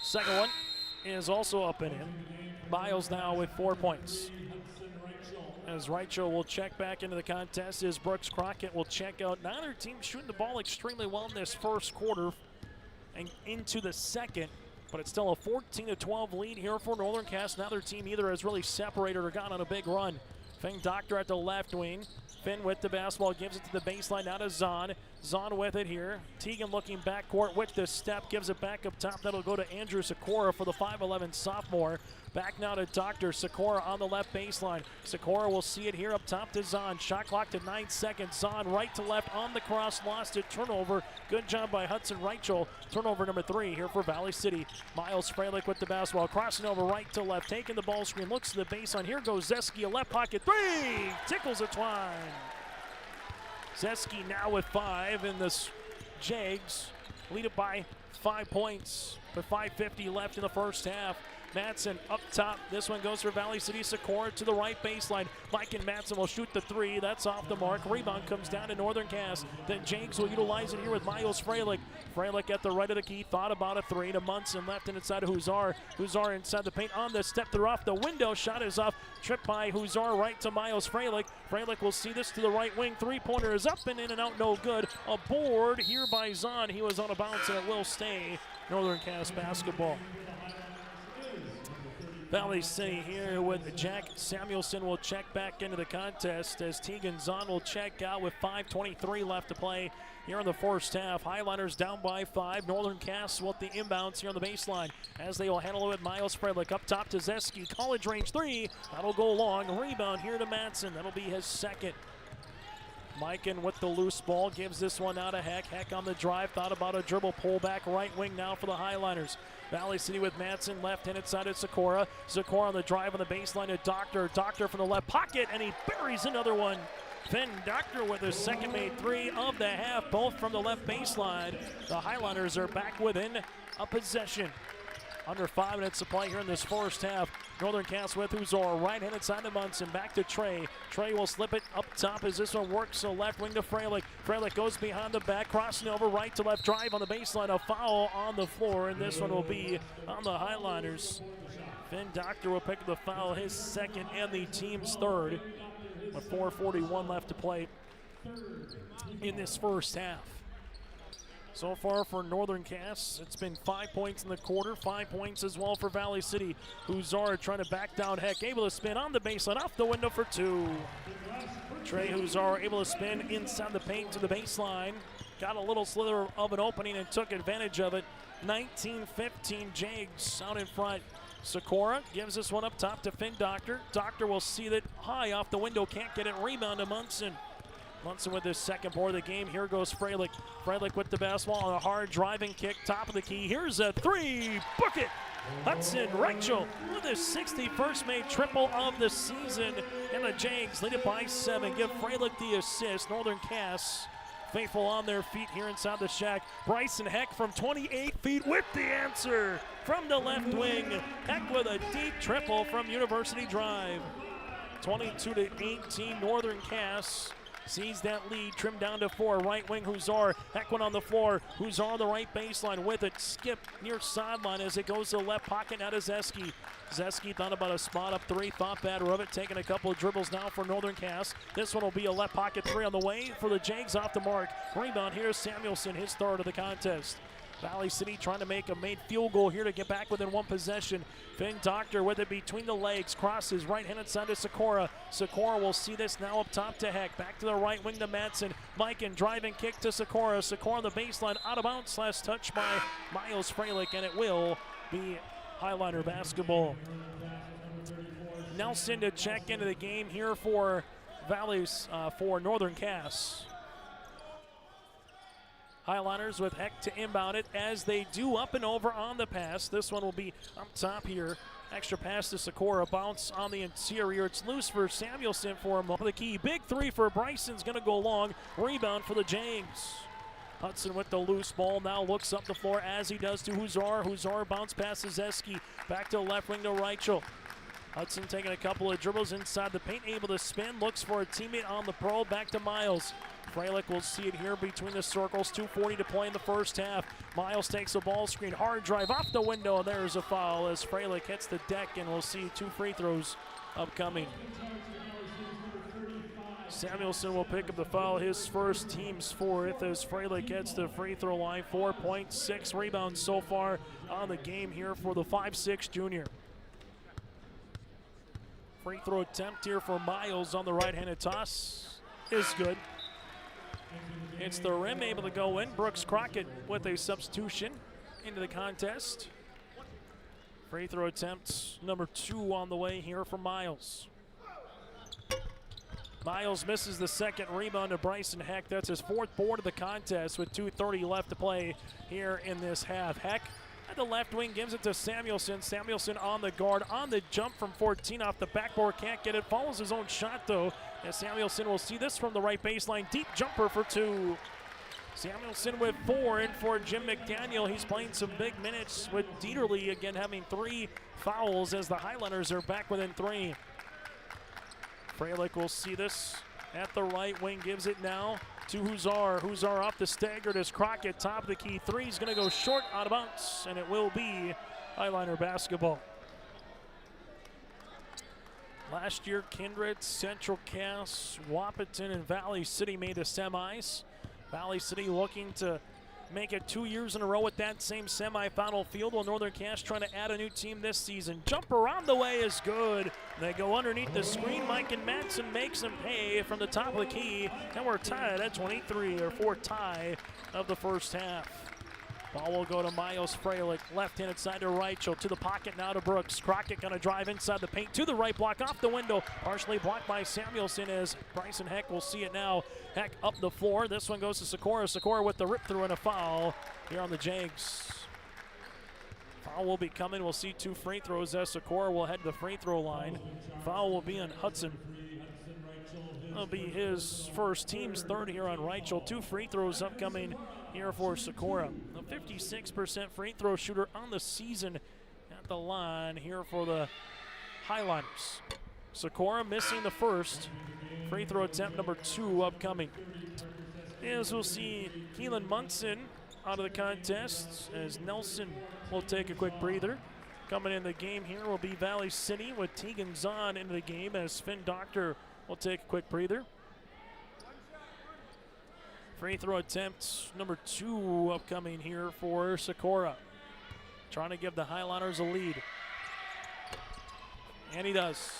Second one is also up and in. Miles now with 4 points. As Reichel will check back into the contest, as Brooks Crockett will check out. Neither team shooting the ball extremely well in this first quarter and into the second, but it's still a 14-12 lead here for Northern Cass. Neither team either has really separated or gone on a big run. Finn Doctor at the left wing. Finn with the basketball, gives it to the baseline, now to Zahn. Zahn with it here. Teagan looking backcourt with the step, gives it back up top. That'll go to Andrew Sikora for the 5'11 sophomore. Back now to Doctor. Sikora on the left baseline. Sikora will see it here up top to Zahn. Shot clock to 9 seconds. Zahn right to left on the cross, lost it. Turnover. Good job by Hudson Reichel. Turnover number 3 here for Valley City. Miles Freilich with the basketball, crossing over right to left, taking the ball screen, looks to the baseline. Here goes Zeski, a left pocket 3. Tickles a twine. Zeski now with 5, and the Jags lead it by 5 points with 5:50 left in the first half. Madsen up top. This one goes for Valley City. Sikora to the right baseline. Mike and Madsen will shoot the 3. That's off the mark. Rebound comes down to Northern Cass. Then Jags will utilize it here with Miles Freilich. Freilich at the right of the key. Thought about a 3 to Munson. Left and inside of Huzar. Huzar inside the paint on the step. They're off the window. Shot is off. Tripped by Huzar right to Miles Freilich. Freilich will see this to the right wing. 3-pointer is up and in and out. No good. A board here by Zahn. He was on a bounce and it will stay Northern Cass basketball. Valley City here with Jack Samuelson will check back into the contest as Teagan Zahn will check out with 5:23 left to play here in the first half. Highliners down by 5. Northern Cass with the inbounds here on the baseline as they will handle it with Miles Freilich. Up top to Zeski. College range 3. That'll go long. Rebound here to Madsen. That'll be his second. Mikan with the loose ball, gives this one out of Heck. Heck on the drive, thought about a dribble pullback right wing now for the Highliners. Valley City with Madsen, left-handed side of Sikora. Sikora on the drive on the baseline to Doctor. Doctor from the left pocket, and he buries another one. Finn Doctor with his second made 3 of the half, both from the left baseline. The Highliners are back within a possession. Under 5 minutes to play here in this first half. Northern Cass with Huzor, right-handed side to Munson, back to Trey. Trey will slip it up top as this one works, so left wing to Freilich. Freilich goes behind the back, crossing over right to left, drive on the baseline, a foul on the floor, and this one will be on the Highliners. Finn Doctor will pick up the foul, his second and the team's third, with 4:41 left to play in this first half. So far for Northern Cass, it's been 5 points in the quarter, 5 points as well for Valley City. Huzar trying to back down Heck, able to spin on the baseline, off the window for 2. Trey Huzar able to spin inside the paint to the baseline. Got a little slither of an opening and took advantage of it. 19-15 Jags out in front. Sikora gives this one up top to Finn Doctor. Doctor will see that high off the window, can't get it. Rebound to Munson. Munson with his second board of the game. Here goes Freilich. Freilich with the basketball on a hard driving kick, top of the key. Here's a three. Book it. Hudson Reichel with his 61st made triple of the season. And the Jags lead it by 7. Give Freilich the assist. Northern Cass faithful on their feet here inside the shack. Bryson Heck from 28 feet with the answer from the left wing. Heck with a deep triple from University Drive. 22-18 Northern Cass sees that lead trimmed down to 4. Right wing Huzar. Heck one on the floor. Huzar on the right baseline with it. Skip near sideline as it goes to the left pocket. Now to Zeski. Zeski thought about a spot up 3. Thought better of it. Taking a couple of dribbles now for Northern Cass. This one will be a left pocket 3 on the way for the Jags off the mark. Rebound here. Samuelson, his third of the contest. Valley City trying to make a made field goal here to get back within one possession. Finn Doctor with it between the legs. Crosses right-handed side to Sikora. Sikora will see this now up top to Heck. Back to the right wing to Madsen. Mikan driving kick to Sikora. Sikora on the baseline. Out of bounds. Last touch by Miles Freilich, and it will be Highliner basketball. Nelson to check into the game here for Valleys for Northern Cass. Highliners with Heck to inbound it as they do up and over on the pass. This one will be up top here. Extra pass to Sikora. Bounce on the interior. It's loose for Samuelson for him. The key. Big 3 for Bryson's going to go long. Rebound for the Jags. Hudson with the loose ball. Now looks up the floor as he does to Huzar. Huzar bounce passes Zeski. Back to the left wing to Reichel. Hudson taking a couple of dribbles inside the paint. Able to spin. Looks for a teammate on the pro. Back to Miles. Freilich will see it here between the circles. 2:40 to play in the first half. Miles takes a ball screen. Hard drive off the window. There's a foul as Freilich hits the deck, and we'll see 2 free throws upcoming. Samuelson will pick up the foul, his first, team's 4th, as Freilich gets the free throw line. 4.6 rebounds so far on the game here for the 5'6" junior. Free throw attempt here for Miles on the right-handed toss is good. It's the rim, able to go in. Brooks Crockett with a substitution into the contest. Free throw attempt number 2 on the way here for Miles. Miles misses the second rebound to Bryson Heck. That's his 4th board of the contest with 2:30 left to play here in this half. Heck at the left wing gives it to Samuelson. Samuelson on the guard, on the jump from 14 off the backboard. Can't get it. Follows his own shot though. And Samuelson will see this from the right baseline. Deep jumper for 2. Samuelson with 4 in for Jim McDaniel. He's playing some big minutes with Dieterle again having 3 fouls as the Highlanders are back within 3. Freilich will see this at the right wing. Gives it now to Huzar. Huzar off the staggered as Crockett. Top of the key. 3 is going to go short, out of bounds, and it will be Highliner basketball. Last year, Kindred, Central Cass, Wapaton, and Valley City made the semis. Valley City looking to make it 2 years in a row with that same semifinal field, while Northern Cass trying to add a new team this season. Jumper on the way is good. They go underneath the screen. Mike and Madsen makes them pay from the top of the key, and we're tied at 23, or 4 tie of the first half. Ball will go to Miles Freilich, left-handed side to Reichel, to the pocket now to Brooks. Crockett gonna drive inside the paint to the right block, off the window, partially blocked by Samuelson as Bryson Heck will see it now. Heck up the floor, this one goes to Sikora. Sikora with the rip through and a foul here on the Jags. Foul will be coming, we'll see 2 free throws as Sikora will head to the free throw line. Foul will be on Hudson. That'll be his first, team's 3rd here on Reichel. 2 free throws upcoming here for Sikora. A 56% free throw shooter on the season at the line here for the Highliners. Sikora missing the first. Free throw attempt number 2 upcoming. As we'll see Keelan Munson out of the contest as Nelson will take a quick breather. Coming in the game here will be Valley City with Tegan Zahn into the game as Finn Doctor will take a quick breather. Free throw attempt number 2 upcoming here for Sikora. Trying to give the Highliners a lead. And he does.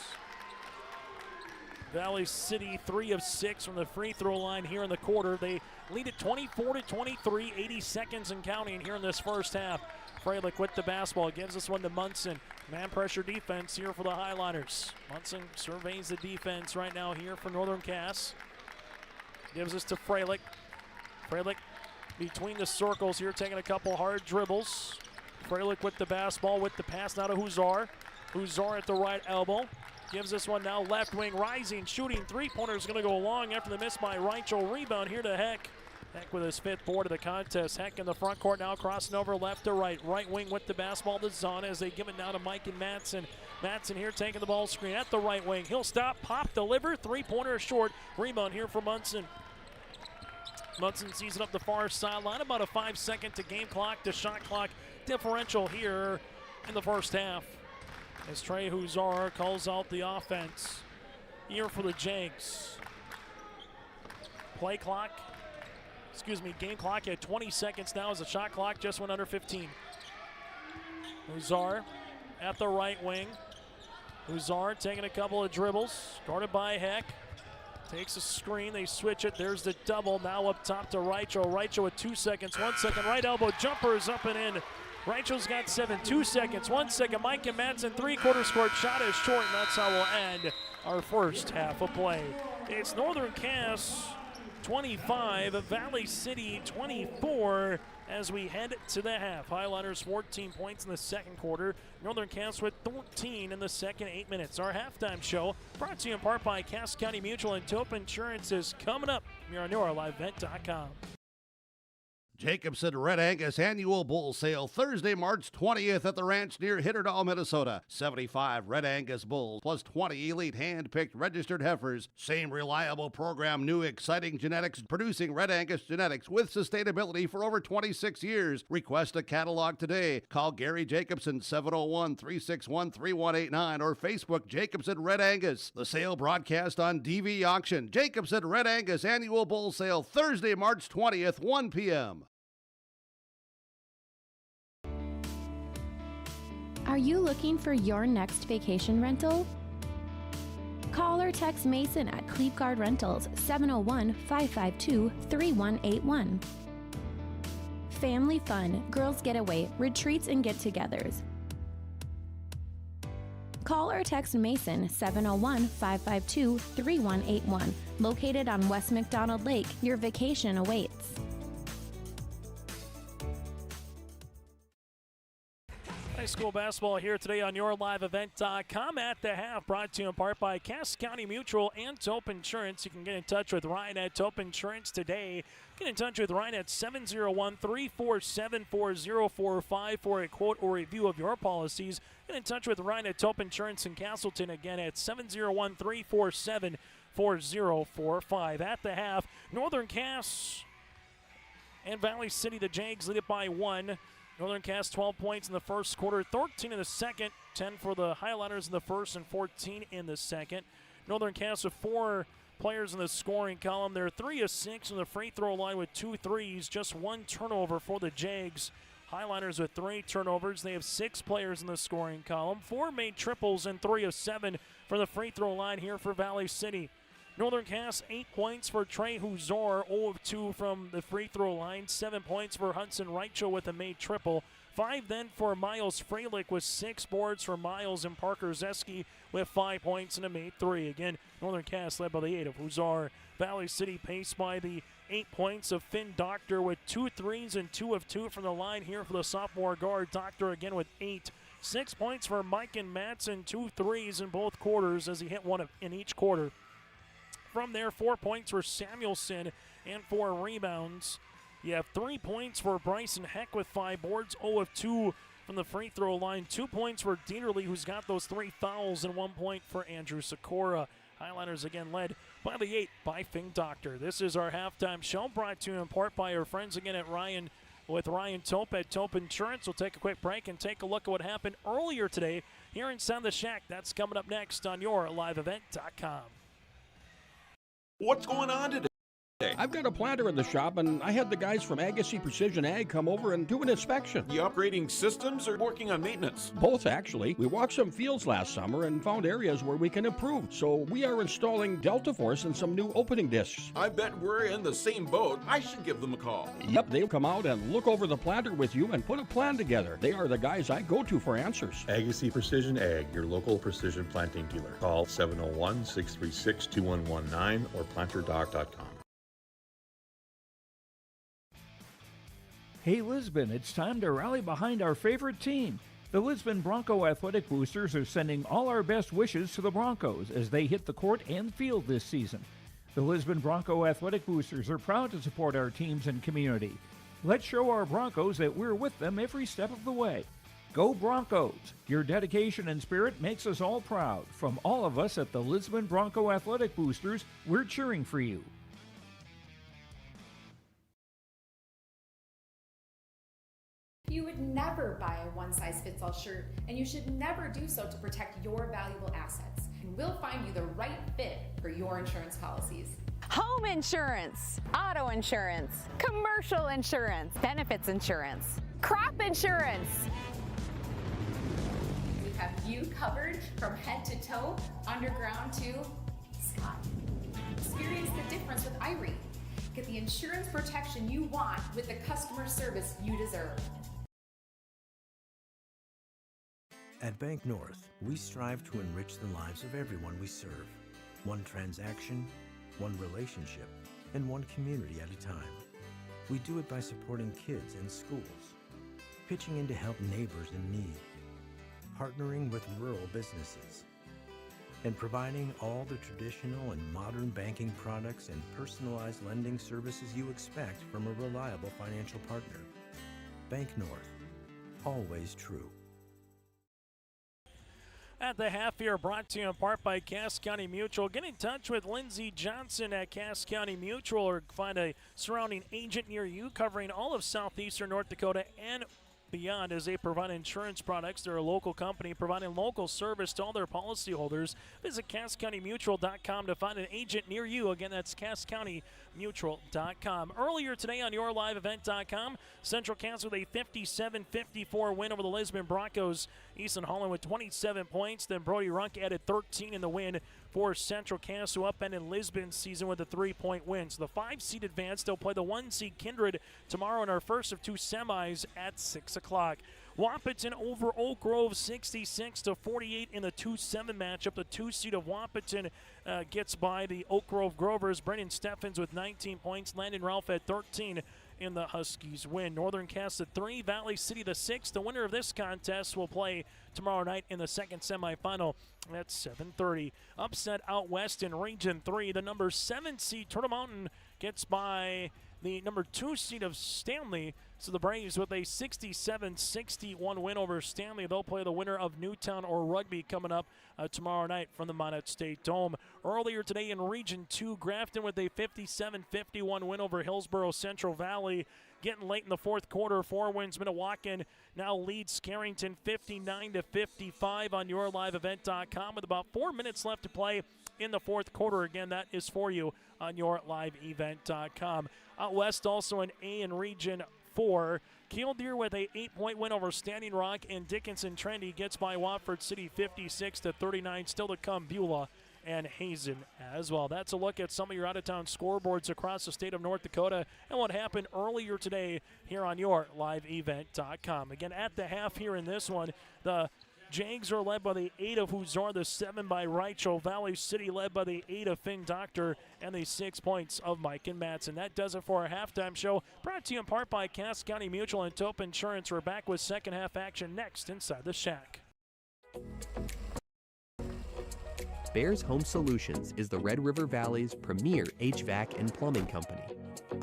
Valley City 3 of 6 from the free throw line here in the quarter. They lead at 24-23, 80 seconds and counting here in this first half. Freilich with the basketball, gives this one to Munson. Man pressure defense here for the Highliners. Munson surveys the defense right now here for Northern Cass. Gives this to Freilich. Freilich between the circles here, taking a couple hard dribbles. Freilich with the basketball, with the pass now to Huzar. Huzar at the right elbow. Gives this one now left wing, rising, shooting. Three-pointer is going to go long after the miss by Reichel. Rebound here to Heck. Heck with his 5th board of the contest. Heck in the front court now, crossing over left to right. Right wing with the basketball to Zahn as they give it now to Mike and Matson. Matson here taking the ball screen at the right wing. He'll stop, pop, deliver. Three-pointer short. Rebound here for Munson. Munson sees it up the far sideline. About a 5-second to game clock to shot clock differential here in the first half. As Trey Huzar calls out the offense here for the Jags. Game clock at 20 seconds now as the shot clock just went under 15. Huzar at the right wing. Huzar taking a couple of dribbles, guarded by Heck. Takes a screen, they switch it, there's the double, now up top to Reichel. Reichel with 2 seconds, 1 second, right elbow, jumper is up and in. Reichel's got 7, 2 seconds, 1 second. Mike and Madsen, three-quarter scored, shot is short, and that's how we'll end our first half of play. It's Northern Cass 25, Valley City 24 as we head to the half. Highliners 14 points in the second quarter. Northern Cass with 13 in the second 8 minutes. Our halftime show brought to you in part by Cass County Mutual and Tope Insurance is coming up here on YourLiveEvent.com. Jacobson Red Angus Annual Bull Sale Thursday, March 20th at the ranch near Hitterdall, Minnesota. 75 Red Angus bulls plus 20 elite hand-picked registered heifers. Same reliable program, new exciting genetics, producing Red Angus genetics with sustainability for over 26 years. Request a catalog today. Call Gary Jacobson 701-361-3189 or Facebook Jacobson Red Angus. The sale broadcast on DV Auction. Jacobson Red Angus Annual Bull Sale Thursday, March 20th, 1 p.m. Are you looking for your next vacation rental? Call or text Mason at Cleave Guard Rentals 701-552-3181. Family fun, girls getaway, retreats and get-togethers. Call or text Mason 701-552-3181. Located on West McDonald Lake, your vacation awaits. High school basketball here today on YourLiveEvent.com at the half, brought to you in part by Cass County Mutual and Tope Insurance. You can get in touch with Ryan at Tope Insurance today. Get in touch with Ryan at 701-347-4045 for a quote or review of your policies. Get in touch with Ryan at Tope Insurance in Castleton again at 701-347-4045. At the half, Northern Cass and Valley City, the Jags lead it by 1. Northern Cass 12 points in the first quarter, 13 in the second, 10 for the Highliners in the first and 14 in the second. Northern Cass with 4 players in the scoring column. They're 3 of 6 on the free throw line with 2 threes, just 1 turnover for the Jags. Highliners with 3 turnovers. They have 6 players in the scoring column, 4 made triples and 3 of 7 for the free throw line here for Valley City. Northern Cass, 8 points for Trey Huzar, 0 of 2 from the free throw line, 7 points for Hudson Reichel with a made triple, 5 then for Miles Freilich with 6 boards for Miles, and Parker Zeski with 5 points and a made 3. Again, Northern Cass led by the 8 of Huzar. Valley City paced by the 8 points of Finn Doctor with 2 threes and 2 of 2 from the line here for the sophomore guard. Doctor again with 8. 6 points for Mike and Matson, 2 threes in both quarters as he hit one in each quarter. From there, 4 points for Samuelson and 4 rebounds. You have 3 points for Bryson Heck with 5 boards, 0 of 2 from the free throw line. 2 points for Dieterle, who's got those 3 fouls, and 1 point for Andrew Sikora. Highliners again led by the 8 by Finn Doctor. This is our halftime show, brought to you in part by our friends again at Ryan Tope at Tope Insurance. We'll take a quick break and take a look at what happened earlier today here inside the Shack. That's coming up next on YourLiveEvent.com. What's going on today? Tuesday. I've got a planter in the shop, and I had the guys from Agassi Precision Ag come over and do an inspection. You upgrading systems or working on maintenance? Both, actually. We walked some fields last summer and found areas where we can improve. So we are installing Delta Force and some new opening discs. I bet we're in the same boat. I should give them a call. Yep, they'll come out and look over the planter with you and put a plan together. They are the guys I go to for answers. Agassi Precision Ag, your local precision planting dealer. Call 701-636-2119 or planterdoc.com. Hey Lisbon, it's time to rally behind our favorite team. The Lisbon Bronco Athletic Boosters are sending all our best wishes to the Broncos as they hit the court and field this season. The Lisbon Bronco Athletic Boosters are proud to support our teams and community. Let's show our Broncos that we're with them every step of the way. Go Broncos! Your dedication and spirit makes us all proud. From all of us at the Lisbon Bronco Athletic Boosters, we're cheering for you. You would never buy a one-size-fits-all shirt, and you should never do so to protect your valuable assets. And we'll find you the right fit for your insurance policies. Home insurance, auto insurance, commercial insurance, benefits insurance, crop insurance. We have you covered from head to toe, underground to sky. Experience the difference with Irie. Get the insurance protection you want with the customer service you deserve. At Bank North, we strive to enrich the lives of everyone we serve. One transaction, one relationship, and one community at a time. We do it by supporting kids and schools, pitching in to help neighbors in need, partnering with rural businesses, and providing all the traditional and modern banking products and personalized lending services you expect from a reliable financial partner. Bank North, always true. At the half here, brought to you in part by Cass County Mutual. Get in touch with Lindsey Johnson at Cass County Mutual or find a surrounding agent near you covering all of southeastern North Dakota and beyond as they provide insurance products. They're a local company providing local service to all their policyholders. Visit CassCountyMutual.com to find an agent near you. Again, that's CassCountyMutual.com. Earlier today on YourLiveEvent.com, Central Cass with a 57-54 win over the Lisbon Broncos. Easton Holland with 27 points. Then Brody Runk added 13 in the win for Central Cass, who upended Lisbon's season with a 3-point win. So the 5-seed advanced. They'll play the 1-seed Kindred tomorrow in our first of two semis at 6 o'clock. Wahpeton over Oak Grove 66-48 in the 2-7 matchup. The 2-seed of Wahpeton gets by the Oak Grove Grovers. Brennan Steffens with 19 points. Landon Ralph at 13 in the Huskies win. Northern Cass at 3, Valley City the 6. The winner of this contest will play tomorrow night in the second semifinal at 7:30. Upset out west in Region 3. The number 7 seed Turtle Mountain gets by the number 2 seed of Stanley. So the Braves with a 67-61 win over Stanley. They'll play the winner of Newtown or Rugby coming up tomorrow night from the Monett State Dome. Earlier today in Region 2, Grafton with a 57-51 win over Hillsborough Central Valley. Getting late in the fourth quarter, 4 wins. Minnewacan now leads Carrington 59-55 on YourLiveEvent.com with about 4 minutes left to play in the fourth quarter. Again, that is for you on YourLiveEvent.com. Out west, also an A in Region 4. Killdeer with a 8-point win over Standing Rock, and Dickinson Trendy gets by Watford City 56-39. Still to come, Beulah and Hazen as well. That's a look at some of your out-of-town scoreboards across the state of North Dakota and what happened earlier today here on YourLiveEvent.com. Again, at the half here in this one, the Jags are led by the 8 of Huzor, the 7 by Reichel. Valley City led by the 8 of Finn Doctor and the 6 points of Mike and Matson. That does it for our halftime show. Brought to you in part by Cass County Mutual and Tope Insurance. We're back with second half action next inside the Shack. Bears Home Solutions is the Red River Valley's premier HVAC and plumbing company.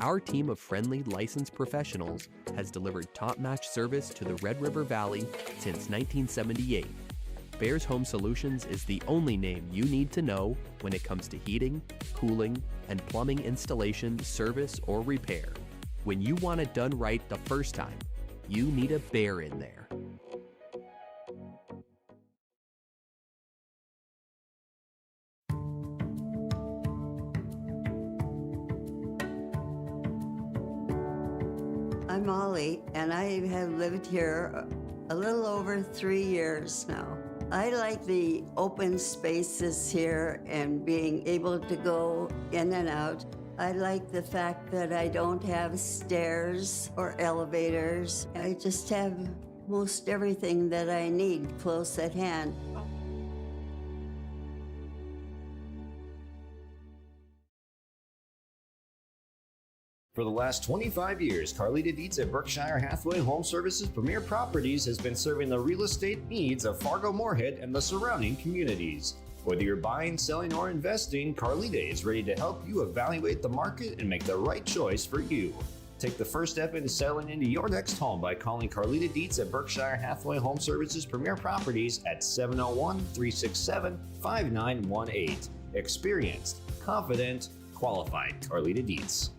Our team of friendly, licensed professionals has delivered top-notch service to the Red River Valley since 1978. Bears Home Solutions is the only name you need to know when it comes to heating, cooling, and plumbing installation, service, or repair. When you want it done right the first time, you need a Bear in there. I'm Molly, and I have lived here a little over 3 years now. I like the open spaces here and being able to go in and out. I like the fact that I don't have stairs or elevators. I just have most everything that I need close at hand. For the last 25 years, Carlita Dietz at Berkshire Hathaway Home Services Premier Properties has been serving the real estate needs of Fargo-Moorhead and the surrounding communities. Whether you're buying, selling, or investing, Carlita is ready to help you evaluate the market and make the right choice for you. Take the first step into settling into your next home by calling Carlita Dietz at Berkshire Hathaway Home Services Premier Properties at 701-367-5918. Experienced, confident, qualified Carlita Dietz.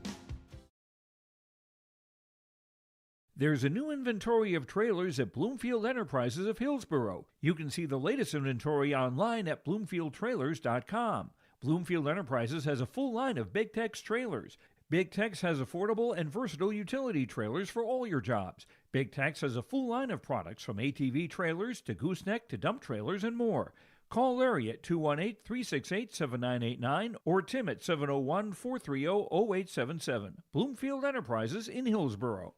There's a new inventory of trailers at Bloomfield Enterprises of Hillsborough. You can see the latest inventory online at BloomfieldTrailers.com. Bloomfield Enterprises has a full line of Big Tex trailers. Big Tex has affordable and versatile utility trailers for all your jobs. Big Tex has a full line of products from ATV trailers to gooseneck to dump trailers and more. Call Larry at 218-368-7989 or Tim at 701-430-0877. Bloomfield Enterprises in Hillsborough.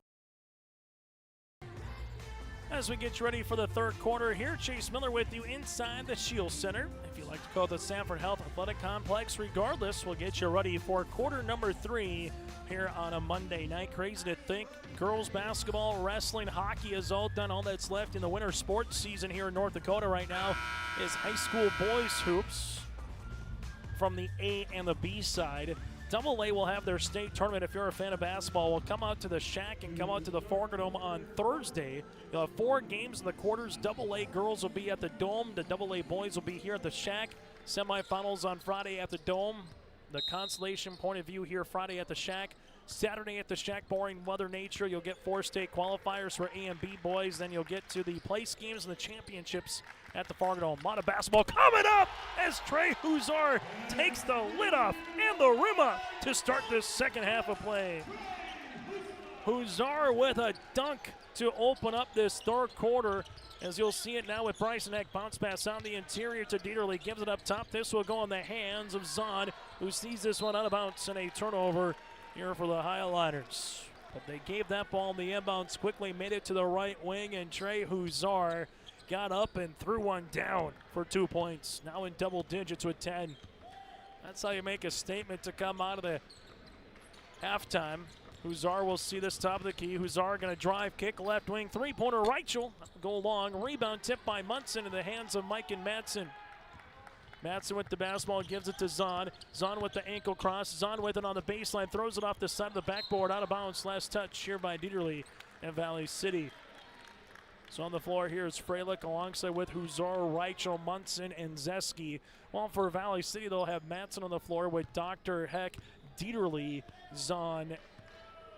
As we get you ready for the third quarter here, Chase Miller with you inside the Shield Center. If you like to call the Sanford Health Athletic Complex, regardless, we'll get you ready for quarter number 3 here on a Monday night. Crazy to think girls basketball, wrestling, hockey is all done. All that's left in the winter sports season here in North Dakota right now is high school boys hoops from the A and the B side. Double A will have their state tournament. If you're a fan of basketball, will come out to the Shack and come out to the Forger Dome on Thursday. You'll have 4 games in the quarters. Double A girls will be at the Dome. The Double A boys will be here at the Shack. Semifinals on Friday at the Dome. The consolation point of view here Friday at the Shack. Saturday at the Shack, boring Mother Nature. You'll get 4 state qualifiers for A and B boys. Then you'll get to the place games and the championships at the Fargo Dome. A lot of basketball coming up as Trey Huzar takes the lid off and the rim up to start this second half of play. Huzar with a dunk to open up this third quarter. As you'll see it now with Bryson Eck. Bounce pass on the interior to Dieterle. Gives it up top. This will go in the hands of Zahn, who sees this one out of bounds and a turnover here for the Highliners. But they gave that ball in the inbounds quickly, made it to the right wing, and Trey Huzar got up and threw one down for 2 points. Now in double digits with 10. That's how you make a statement to come out of the halftime. Huzar will see this top of the key. Huzar going to drive, kick, left wing, three-pointer, Reichel. Go long, rebound tipped by Munson in the hands of Mike and Madsen. Madsen with the basketball, gives it to Zahn. Zahn with the ankle cross. Zahn with it on the baseline, throws it off the side of the backboard, out of bounds. Last touch here by Dieterle and Valley City. So on the floor here is Freilich alongside with Huzar, Reichel, Munson, and Zeski. Well, for Valley City, they'll have Madsen on the floor with Dr. Heck, Dieterle, Zahn,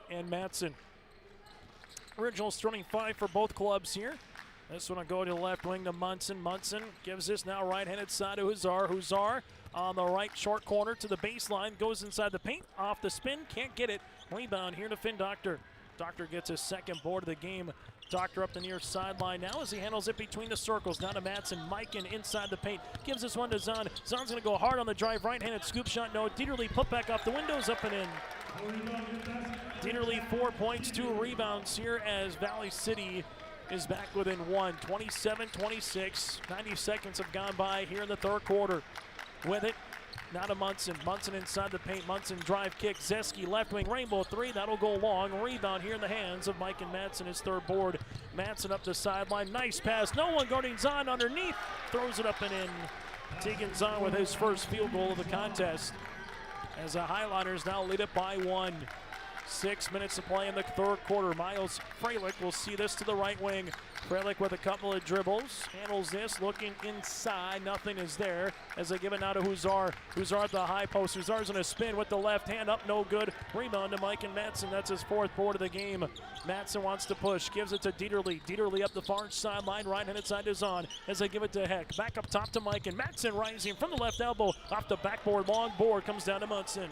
and Madsen. Original starting 5 for both clubs here. This one will go to the left wing to Munson. Munson gives this now right-handed side to Huzar. Huzar on the right short corner to the baseline. Goes inside the paint. Off the spin. Can't get it. Rebound here to Finn Doctor. Doctor gets his second board of the game. Doctor up the near sideline now as he handles it between the circles. Down to Madsen. Mikan inside the paint. Gives this one to Zahn. Zahn's going to go hard on the drive. Right-handed scoop shot. No. Dieterle put back off the windows. Up and in. Dieterle 4 points, 2 rebounds here as Valley City is back within 1. 27-26. 90 seconds have gone by here in the third quarter. With it, now to Munson. Munson inside the paint. Munson drive kick. Zeski left wing rainbow 3. That'll go long. Rebound here in the hands of Mike and Madsen, his third board. Madsen up the sideline. Nice pass. No one guarding Zahn underneath. Throws it up and in. Tegan Zahn with his first field goal of the contest. As the Highliners now lead it by 1. 6 minutes to play in the third quarter. Miles Freilich will see this to the right wing. Freilich with a couple of dribbles. Handles this, looking inside. Nothing is there as they give it now to Huzar. Huzar at the high post. Huzar's in a spin with the left hand up, no good. Rebound to Mike and Madsen. That's his 4th board of the game. Madsen wants to push. Gives it to Dieterle. Dieterle up the far sideline. Right-handed side to Zahn as they give it to Heck. Back up top to Mike and Madsen rising from the left elbow. Off the backboard. Long board comes down to Munson.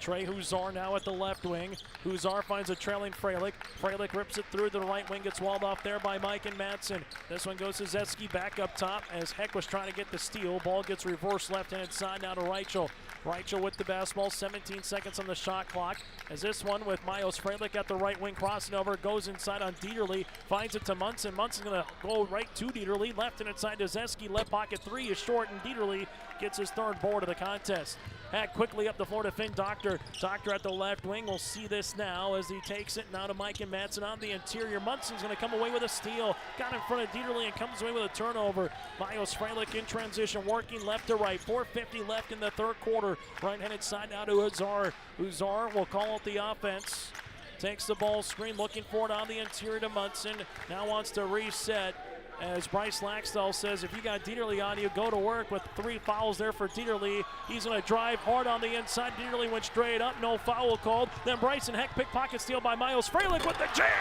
Trey Huzar now at the left wing. Huzar finds a trailing Freilich. Freilich rips it through to the right wing, gets walled off there by Mike and Madsen. This one goes to Zeski back up top as Heck was trying to get the steal. Ball gets reversed left-hand side now to Reichel. Reichel with the basketball, 17 seconds on the shot clock. As this one with Miles Freilich at the right wing, crossing over, goes inside on Dieterle, finds it to Munson. Munson's going to go right to Dieterle, left and inside to Zeski. Left pocket three is short, and Dieterle gets his third board of the contest. Hack quickly up the floor to Finn Doctor. Doctor at the left wing. We'll see this now as he takes it now to Mike and Madsen on the interior. Munson's going to come away with a steal. Got in front of Dieterle and comes away with a turnover. Miles Freilich in transition, working left to right. 4:50 left in the third quarter. Right-handed side now to Huzar. Huzar will call out the offense. Takes the ball screen, looking for it on the interior to Munson. Now wants to reset. As Bryce Laxdal says, if you got Dieterle on you, go to work with 3 fouls there for Dieterle. He's going to drive hard on the inside. Dieterle went straight up, no foul called. Then Bryson Heck pickpocket steal by Miles Freilich with the jam!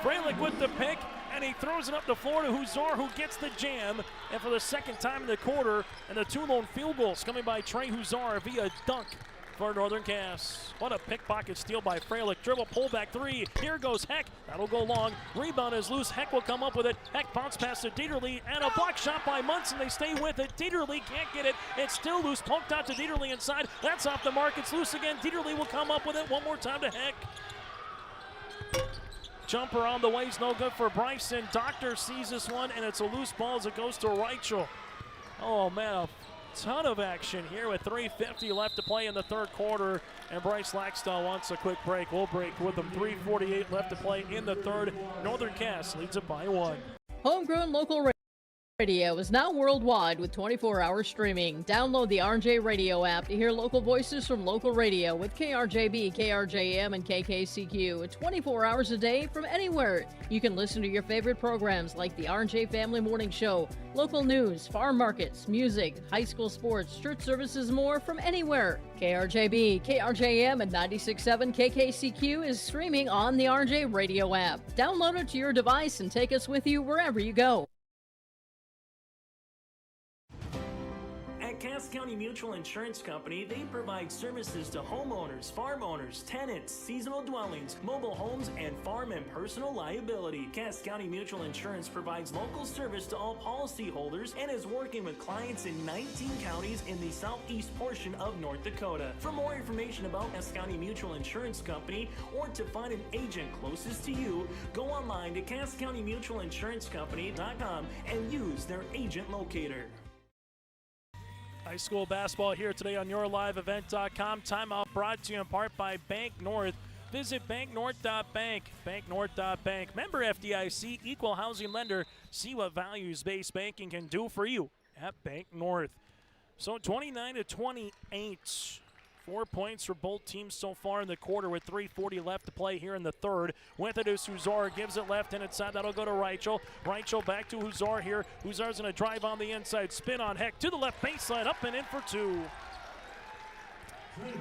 Freilich with the pick, and he throws it up the floor to Huzar, who gets the jam. And for the second time in the quarter, and the 2 lone field goals coming by Trey Huzar via dunk for Northern Cass. What a pickpocket steal by Freilich. Dribble, pullback 3. Here goes Heck. That'll go long. Rebound is loose. Heck will come up with it. Heck bounce pass to Dieterle, and a block shot by Munson. They stay with it. Dieterle can't get it. It's still loose. Poked out to Dieterle inside. That's off the mark. It's loose again. Dieterle will come up with it one more time to Heck. Jumper on the way is no good for Bryson. Doctor sees this one, and it's a loose ball as it goes to Reichel. Oh, man, a ton of action here with 3:50 left to play in the third quarter, and Bryce Laxdal wants a quick break. We'll break with them. 3:48 left to play in the third. Northern Cass leads it by 1. Homegrown local radio is now worldwide with 24-hour streaming. Download the RJ Radio app to hear local voices from local radio with KRJB, KRJM, and KKCQ 24 hours a day from anywhere. You can listen to your favorite programs like the RJ Family Morning Show, local news, farm markets, music, high school sports, church services, more from anywhere. KRJB, KRJM, and 96.7 KKCQ is streaming on the RJ Radio app. Download it to your device and take us with you wherever you go. Cass County Mutual Insurance Company, they provide services to homeowners, farm owners, tenants, seasonal dwellings, mobile homes, and farm and personal liability. Cass County Mutual Insurance provides local service to all policyholders and is working with clients in 19 counties in the southeast portion of North Dakota. For more information about Cass County Mutual Insurance Company or to find an agent closest to you, go online to CassCountyMutualInsuranceCompany.com and use their agent locator. High school basketball here today on YourLiveEvent.com. Timeout brought to you in part by Bank North. Visit banknorth.bank. Banknorth.bank. Member FDIC, equal housing lender. See what values-based banking can do for you at Bank North. So 29-28. 4 points for both teams so far in the quarter with 3:40 left to play here in the third. With it is Huzar, gives it left and inside. That'll go to Reichel. Reichel back to Huzar here. Huzar's going to drive on the inside, spin on Heck to the left baseline, up and in for 2.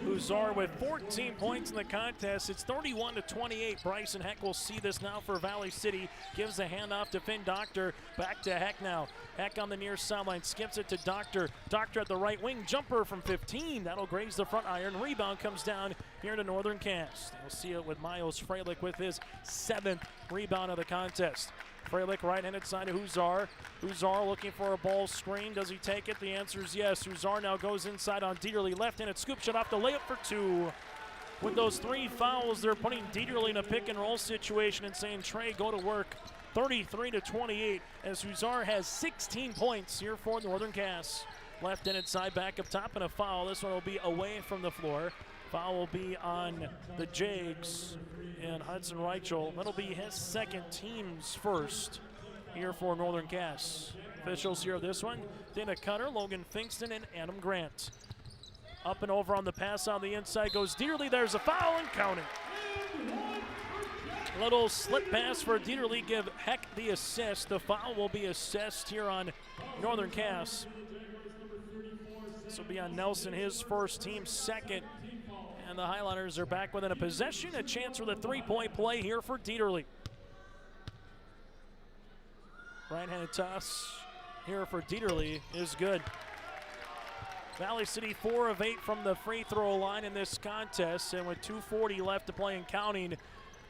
Huzar with 14 points in the contest. It's 31-28. Bryson Heck will see this now for Valley City. Gives the handoff to Finn Doctor. Back to Heck now. Heck on the near sideline. Skips it to Doctor. Doctor at the right wing. Jumper from 15. That'll graze the front iron. Rebound comes down here to Northern Cass. We'll see it with Miles Freilich with his 7th rebound of the contest. Freilich right-handed side to Huzar. Huzar looking for a ball screen. Does he take it? The answer is yes. Huzar now goes inside on Dieterle. Left-handed scoop shot off the layup for 2. With those 3 fouls, they're putting Dieterle in a pick-and-roll situation and saying, Trey, go to work. 33-28 as Huzar has 16 points here for Northern Cass. Left-handed side back up top and a foul. This one will be away from the floor. Foul will be on the Jags and Hudson Reichel. That'll be his second, team's first here for Northern Cass. Officials here this one, Dana Cutter, Logan Finkston, and Adam Grant. Up and over on the pass on the inside goes Dieterle. There's a foul and counting. Little slip pass for Dieterle, give Heck the assist. The foul will be assessed here on Northern Cass. This will be on Nelson, his first, team's second. And the Highlanders are back within a possession, a chance for the three-point play here for Dieterle. Right-handed toss here for Dieterle is good. Valley City 4 of 8 from the free throw line in this contest, and with 2:40 left to play and counting,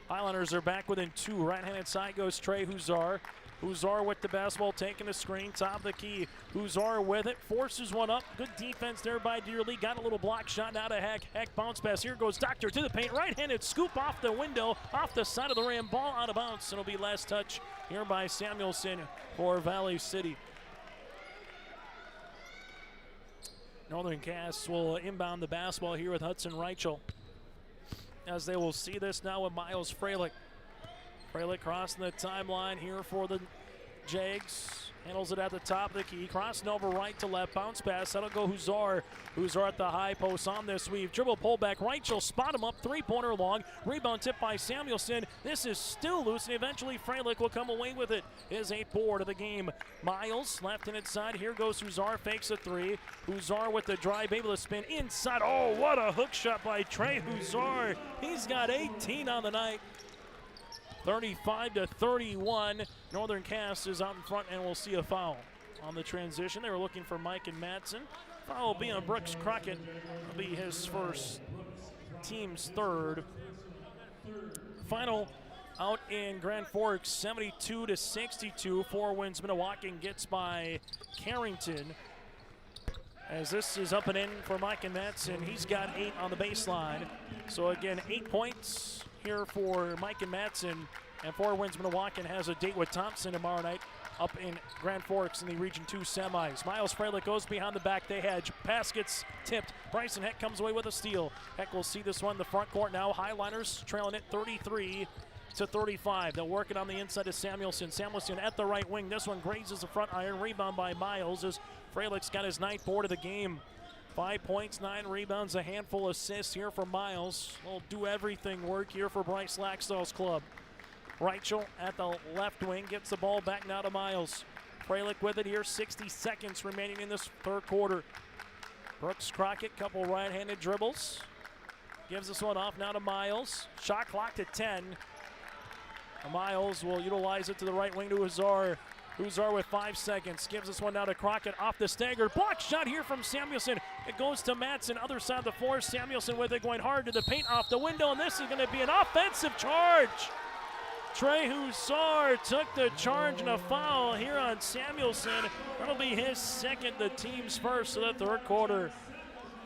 Highlanders are back within 2. Right-handed side goes Trey Huzar. Huzar with the basketball, taking the screen, top of the key. Huzar with it, forces one up. Good defense there by Dearly. Got a little block shot out of Heck. Heck bounce pass. Here goes Doctor to the paint. Right-handed scoop off the window, off the side of the rim. Ball out of bounds. It'll be last touch here by Samuelson for Valley City. Northern Cass will inbound the basketball here with Hudson Reichel, as they will see this now with Miles Freilich. Freilich crossing the timeline here for the Jags. Handles it at the top of the key. Crossing over right to left. Bounce pass. That'll go Huzar. Huzar at the high post on this weave. Dribble pullback. Reichel spot him up. Three-pointer long. Rebound tip by Samuelson. This is still loose, and eventually Freilich will come away with it. His 8th board of the game. Miles left-handed side. Here goes Huzar. Fakes a 3. Huzar with the drive. Able to spin inside. Oh, what a hook shot by Trey Huzar. He's got 18 on the night. 35-31. Northern Cass is out in front, and we'll see a foul on the transition. They were looking for Mike and Madsen. Foul will be on Brooks Crockett. It'll be his first, team's 3rd. Final out in Grand Forks, 72-62. 4 wins Minnewacan gets by Carrington. As this is up and in for Mike and Madsen. He's got 8 on the baseline. So again, 8 points here for Mike and Madsen, and 4 wins Minnewacan has a date with Thompson tomorrow night up in Grand Forks in the Region 2 semis. Miles Freilich goes behind the back, they hedge. Pass gets tipped. Bryson Heck comes away with a steal. Heck will see this one in the front court now. Highliners trailing it 33-35. They'll work it on the inside to Samuelson. Samuelson at the right wing. This one grazes the front iron. Rebound by Miles as Freilich's got his 9th board of the game. 5 points, 9 rebounds, a handful of assists here for Miles. Will do everything work here for Bryce Laxdal's club. Reichel at the left wing gets the ball back now to Miles. Freilich with it here, 60 seconds remaining in this 3rd quarter. Brooks Crockett, couple right-handed dribbles. Gives this one off now to Miles. Shot clock to 10. Miles will utilize it to the right wing to Huzar. Huzar with 5 seconds. Gives this one now to Crockett off the stagger. Block shot here from Samuelson. It goes to Madsen, other side of the floor. Samuelson with it going hard to the paint off the window, and this is going to be an offensive charge. Trey Huzar took the charge and a foul here on Samuelson. That'll be his 2nd, the team's 1st of the 3rd quarter.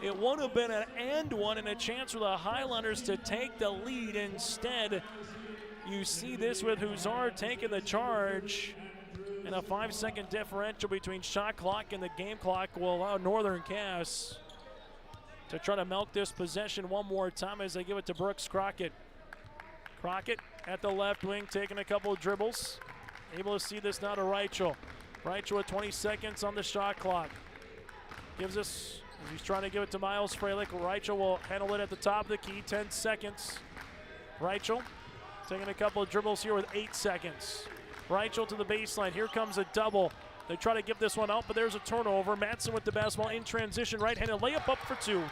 It would have been an and one and a chance for the Highlanders to take the lead. Instead, you see this with Huzar taking the charge, and a 5-second differential between shot clock and the game clock will allow Northern Cass to try to milk this possession one more time as they give it to Brooks Crockett. Crockett at the left wing, taking a couple of dribbles. Able to see this now to Reichel. Reichel with 20 seconds on the shot clock. Gives this, as he's trying to give it to Miles Freilich. Reichel will handle it at the top of the key, 10 seconds. Reichel taking a couple of dribbles here with 8 seconds. Reichel to the baseline. Here comes a double. They try to give this one out, but there's a turnover. Madsen with the basketball in transition. Right-handed layup up for 2.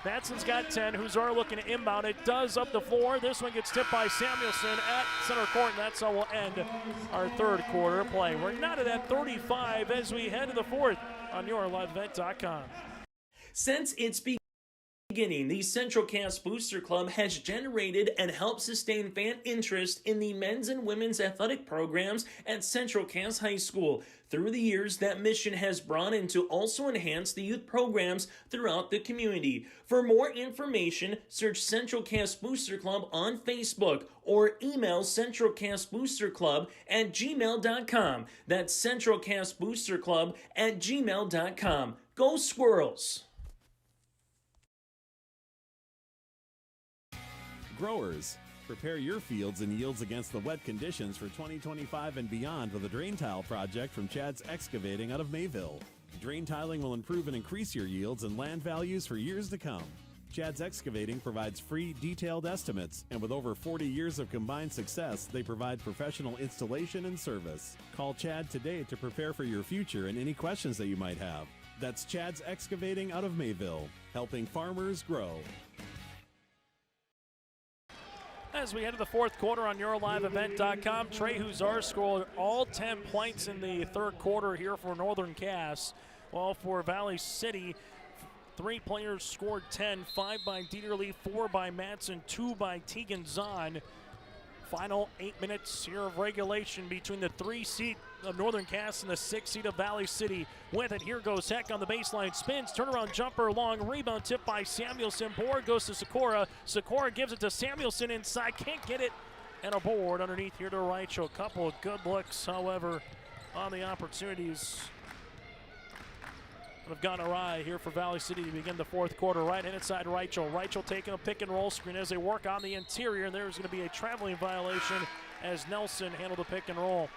Madsen's got 10. Huzar looking to inbound. It does up the floor. This one gets tipped by Samuelson at center court, and that's how we'll end our 3rd quarter play. We're knotted at 35 as we head to the 4th on YourLiveEvent.com. Since its beginning, the Central Cass Booster Club has generated and helped sustain fan interest in the men's and women's athletic programs at Central Cass High School. Through the years, that mission has brought in to also enhance the youth programs throughout the community. For more information, search Central Cass Booster Club on Facebook or email centralcassboosterclub@gmail.com. That's centralcassboosterclub@gmail.com. Go Squirrels! Growers, prepare your fields and yields against the wet conditions for 2025 and beyond with a drain tile project from Chad's Excavating out of Mayville. Drain tiling will improve and increase your yields and land values for years to come. Chad's Excavating provides free, detailed estimates, and with over 40 years of combined success, they provide professional installation and service. Call Chad today to prepare for your future and any questions that you might have. That's Chad's Excavating out of Mayville, helping farmers grow. As we head to the 4th quarter on YourLiveEvent.com, Trey Huzar scored all 10 points in the 3rd quarter here for Northern Cass. Well, for Valley City, 3 players scored 10, 5 by Dieterle, 4 by Madsen, 2 by Tegan Zahn. Final 8 minutes here of regulation between the 3 seed of Northern Cass and the 6 seed of Valley City. With it, here goes Heck on the baseline, spins, turnaround jumper, long rebound tip by Samuelson. Board goes to Sikora. Sikora gives it to Samuelson inside, can't get it, and a board underneath here to Reichel. A couple of good looks, however, on the opportunities have gone awry here for Valley City to begin the fourth quarter. Right inside Reichel. Reichel taking a pick and roll screen as they work on the interior, and there's going to be a traveling violation as Nelson handled the pick and roll.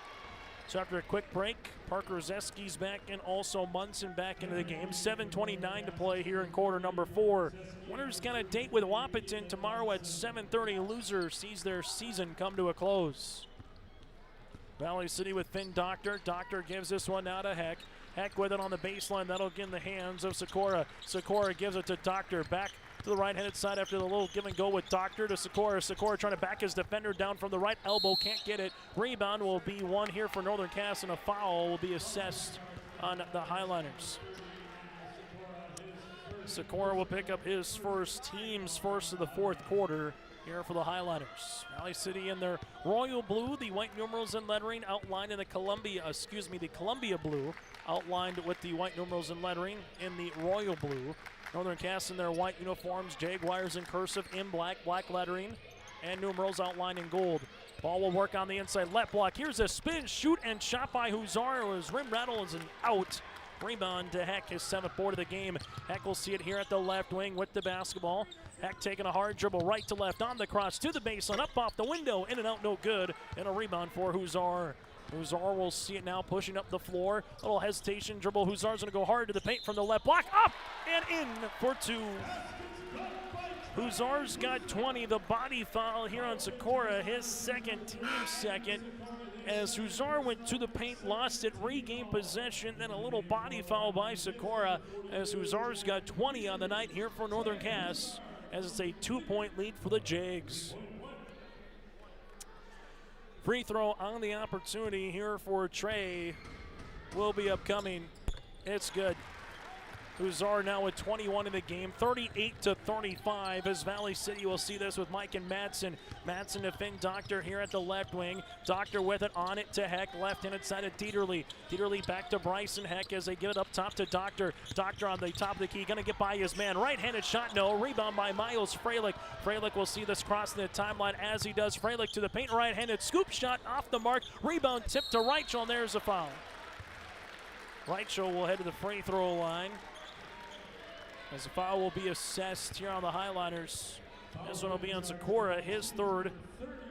So after a quick break, Parker Zeski's back and also Munson back into the game. 7:29 to play here in quarter number 4. Winners got a date with Wahpeton tomorrow at 7:30. Loser sees their season come to a close. Valley City with Finn Doctor. Doctor gives this one out to Heck. Heck with it on the baseline. That'll get in the hands of Sikora. Sikora gives it to Doctor. Back to the right-handed side after the little give and go with Doctor to Sikora. Sikora trying to back his defender down from the right elbow. Can't get it. Rebound will be one here for Northern Cass, and a foul will be assessed on the Highliners. Sikora will pick up his team's first of the fourth quarter here for the Highliners. Valley City in their royal blue, the white numerals and lettering outlined in the Columbia blue, outlined with the white numerals and lettering in the royal blue. Northern Cass in their white uniforms, Jaguars in cursive in black lettering, and numerals outlined in gold. Ball will work on the inside left block. Here's a spin, shoot, and shot by Huzar. It was rim rattle as an out. Rebound to Heck, his 7th board of the game. Heck will see it here at the left wing with the basketball. Heck taking a hard dribble right to left on the cross to the baseline, up off the window, in and out, no good. And a rebound for Huzar. Huzar will see it now pushing up the floor. A little hesitation, dribble. Huzar's gonna go hard to the paint from the left block, up and in for 2. Huzar's got 20, the body foul here on Sikora, his second, team second. As Huzar went to the paint, lost it, regained possession, then a little body foul by Sikora as Huzar's got 20 on the night here for Northern Cass, as it's a 2-point lead for the Jags. Free throw on the opportunity here for Trey will be upcoming. It's good. Huzar now with 21 in the game, 38-35 as Valley City will see this with Mike and Madsen. Madsen to Finn Doctor here at the left wing. Doctor with it, on it to Heck, left-handed side of Dieterle. Dieterle back to Bryson Heck as they give it up top to Doctor. Doctor on the top of the key, gonna get by his man. Right-handed shot, no. Rebound by Miles Freilich. Freilich will see this crossing the timeline as he does. Freilich to the paint, right-handed scoop shot off the mark. Rebound tip to Reichel, and there's a foul. Reichel will head to the free throw line, as the foul will be assessed here on the Highliners. This one will be on Sikora, his third,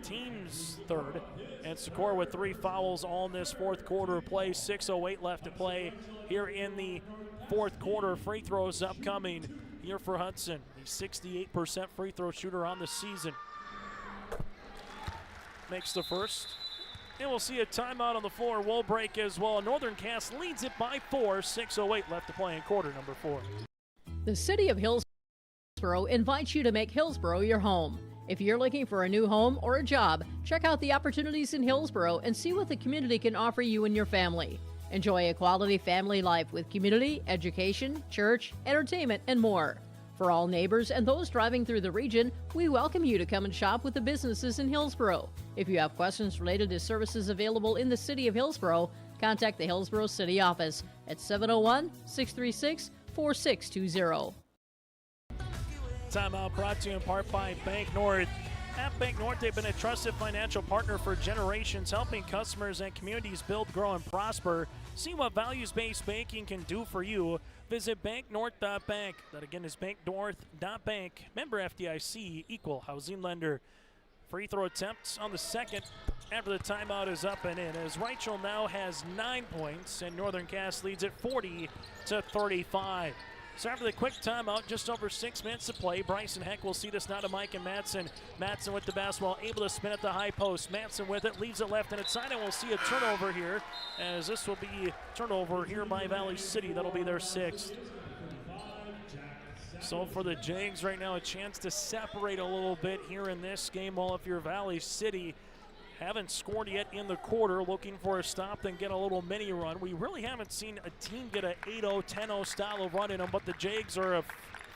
team's third. And Sikora with 3 fouls on this fourth quarter of play. 6:08 left to play here in the fourth quarter. Free throws upcoming here for Hudson. He's 68% free throw shooter on the season. Makes the first. And we'll see a timeout on the floor. Will break as well. Northern Cass leads it by 4. 6:08 left to play in quarter number 4. The City of Hillsborough invites you to make Hillsborough your home. If you're looking for a new home or a job, check out the opportunities in Hillsborough and see what the community can offer you and your family. Enjoy a quality family life with community, education, church, entertainment, and more. For all neighbors and those driving through the region, we welcome you to come and shop with the businesses in Hillsborough. If you have questions related to services available in the City of Hillsborough, contact the Hillsborough City office at 701-636-4620. Timeout brought to you in part by Bank North. At Bank North, they've been a trusted financial partner for generations, helping customers and communities build, grow, and prosper. See what values-based banking can do for you. Visit banknorth.bank. That again is banknorth.bank. Member FDIC, equal housing lender. Free throw attempts on the second after the timeout is up and in, as Reichel now has 9 points and Northern Cass leads at 40-35. So after the quick timeout, just over 6 minutes to play, Bryson Heck will see this now to Mike and Madsen. Madsen with the basketball, able to spin at the high post. Madsen with it, leaves it left and inside, and we'll see a turnover here, as this will be turnover here by Valley City. That'll be their 6th. So for the Jags right now, a chance to separate a little bit here in this game. Well, if you're Valley City, haven't scored yet in the quarter, looking for a stop and get a little mini run. We really haven't seen a team get an 8-0, 10-0 style of run in them, but the Jags are a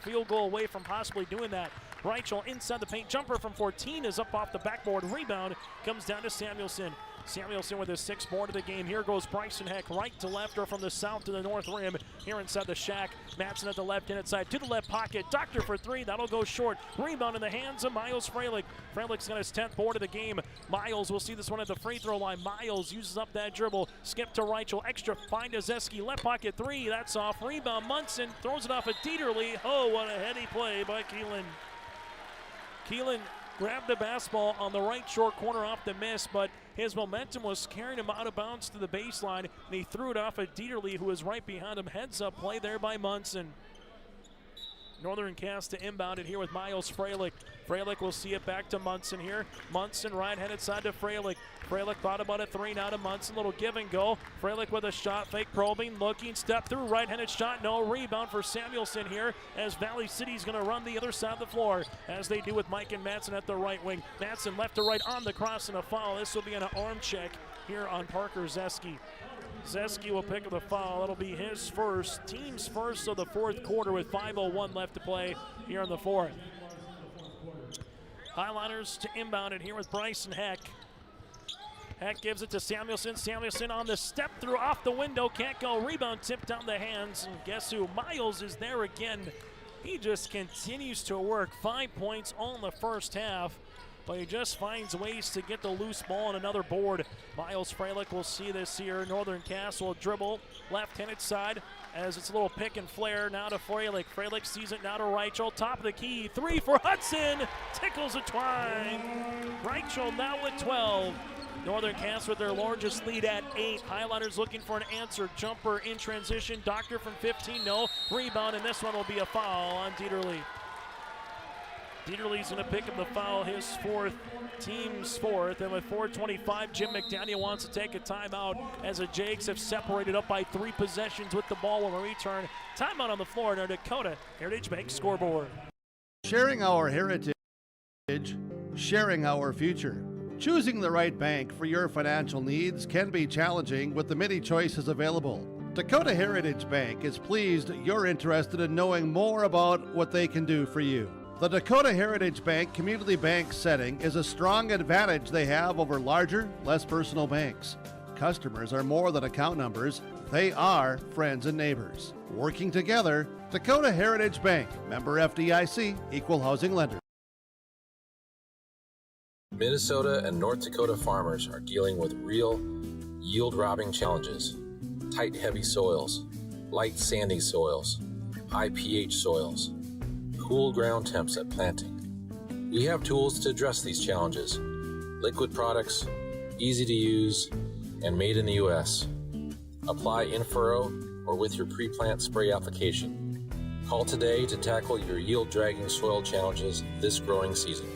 field goal away from possibly doing that. Reichel inside the paint, jumper from 14 is up off the backboard. Rebound comes down to Samuelson. Samuelson with his 6th board of the game. Here goes Bryson Heck, right to left or from the south to the north rim. Here inside the shack, Madsen at the left inside to the left pocket. Doctor for 3, that'll go short. Rebound in the hands of Miles Freilich. Freilich's got his 10th board of the game. Miles will see this one at the free throw line. Miles uses up that dribble. Skip to Reichel, extra find to Zeski. Left pocket 3, that's off. Rebound, Munson throws it off at Dieterle. Oh, what a heady play by Keelan. Keelan grabbed the basketball on the right short corner off the miss, but his momentum was carrying him out of bounds to the baseline, and he threw it off at Dieterle, who was right behind him. Heads up play there by Munson. Northern Cast to inbound it here with Miles Freilich. Freilich will see it back to Munson here. Munson right-handed side to Freilich. Freilich thought about a 3 now to Munson. Little give and go. Freilich with a shot, fake probing, looking, step through, right-handed shot, no. Rebound for Samuelson here as Valley City's going to run the other side of the floor, as they do with Mike and Madsen at the right wing. Madsen left to right on the cross and a foul. This will be an arm check here on Parker Zeski. Zeski will pick up the foul. That'll be his first, team's first of the 4th quarter with 5:01 left to play here in the 4th. Highliners to inbound it here with Bryson Heck. Heck gives it to Samuelson. Samuelson on the step through off the window. Can't go. Rebound tipped down the hands. And guess who? Miles is there again. He just continues to work. 5 points all in the first half, but he just finds ways to get the loose ball on another board. Miles Freilich will see this here. Northern Cast will dribble left-handed side as it's a little pick and flare now to Freilich. Freilich sees it now to Reichel. Top of the key. 3 for Hudson. Tickles a twine. Reichel now with 12. Northern Cast with their largest lead at 8. Highliners looking for an answer. Jumper in transition. Doctor from 15. No. Rebound, and this one will be a foul on Dieterle. Dieterle's going to pick up the foul, his 4th, team's 4th, and with 4:25, Jim McDaniel wants to take a timeout as the Jags have separated up by 3 possessions with the ball on a return. Timeout on the floor in our Dakota Heritage Bank scoreboard. Sharing our heritage, sharing our future. Choosing the right bank for your financial needs can be challenging with the many choices available. Dakota Heritage Bank is pleased you're interested in knowing more about what they can do for you. The Dakota Heritage Bank Community Bank setting is a strong advantage they have over larger, less personal banks. Customers are more than account numbers, they are friends and neighbors. Working together, Dakota Heritage Bank, member FDIC, equal housing lender. Minnesota and North Dakota farmers are dealing with real yield-robbing challenges. Tight, heavy soils, light, sandy soils, high pH soils, cool ground temps at planting. We have tools to address these challenges. Liquid products, easy to use, and made in the U.S. Apply in furrow or with your pre-plant spray application. Call today to tackle your yield-dragging soil challenges this growing season.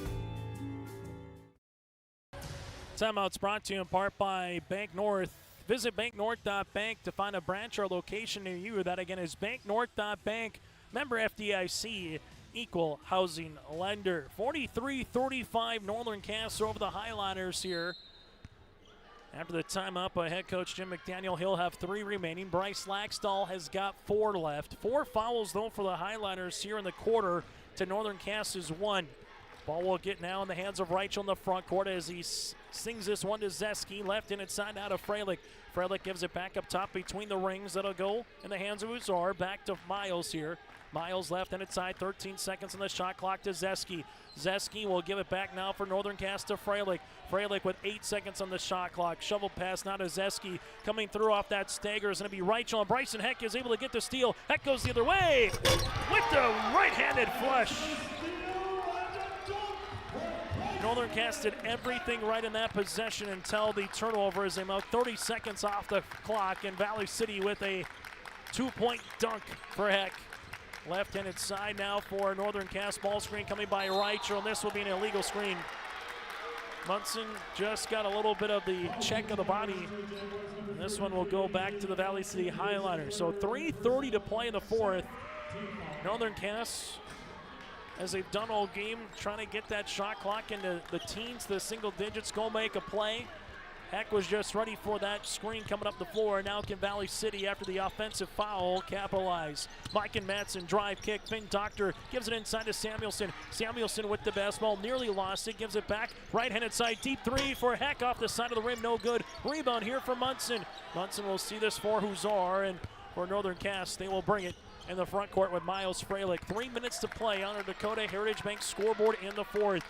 Timeout's brought to you in part by Bank North. Visit banknorth.bank to find a branch or location near you. That again is banknorth.bank. Member FDIC, equal housing lender. 43-35 Northern Cast over the Highliners here. After the timeout by head coach Jim McDaniel, he'll have 3 remaining. Bryce Laxdal has got 4 left. 4 fouls though for the Highliners here in the quarter to Northern Cast's 1. Ball will get now in the hands of Reichel in the front court as he sings this one to Zeski. Left in inside now to Freilich. Freilich gives it back up top between the rings. That'll go in the hands of Uzar. Back to Miles here. Miles left and inside, 13 seconds on the shot clock to Zeski. Zeski will give it back now for Northern Cast to Freilich. Freilich with 8 seconds on the shot clock. Shovel pass now to Zeski. Coming through off that stagger is going to be Reichel, and Bryson Heck is able to get the steal. Heck goes the other way with the right-handed flush. Northern Cast did everything right in that possession until the turnover as they milk 30 seconds off the clock, and Valley City with a 2-point dunk for Heck. Left-handed side now for Northern Cast. Ball screen coming by Reichel, and this will be an illegal screen. Munson just got a little bit of the check of the body. And this one will go back to the Valley City Highliners. So 3:30 to play in the 4th. Northern Cast as they've done all game, trying to get that shot clock into the teens, the single digits, go make a play. Heck was just ready for that screen coming up the floor. Now can Valley City, after the offensive foul, capitalize. Mike and Madsen drive kick. Finn Doctor gives it inside to Samuelson. Samuelson with the basketball, nearly lost it, gives it back. Right-handed side, deep three for Heck off the side of the rim, no good. Rebound here for Munson. Munson will see this for Huszar, and for Northern Cass, they will bring it in the front court with Miles Freilich. 3 minutes to play on our Dakota Heritage Bank scoreboard in the fourth.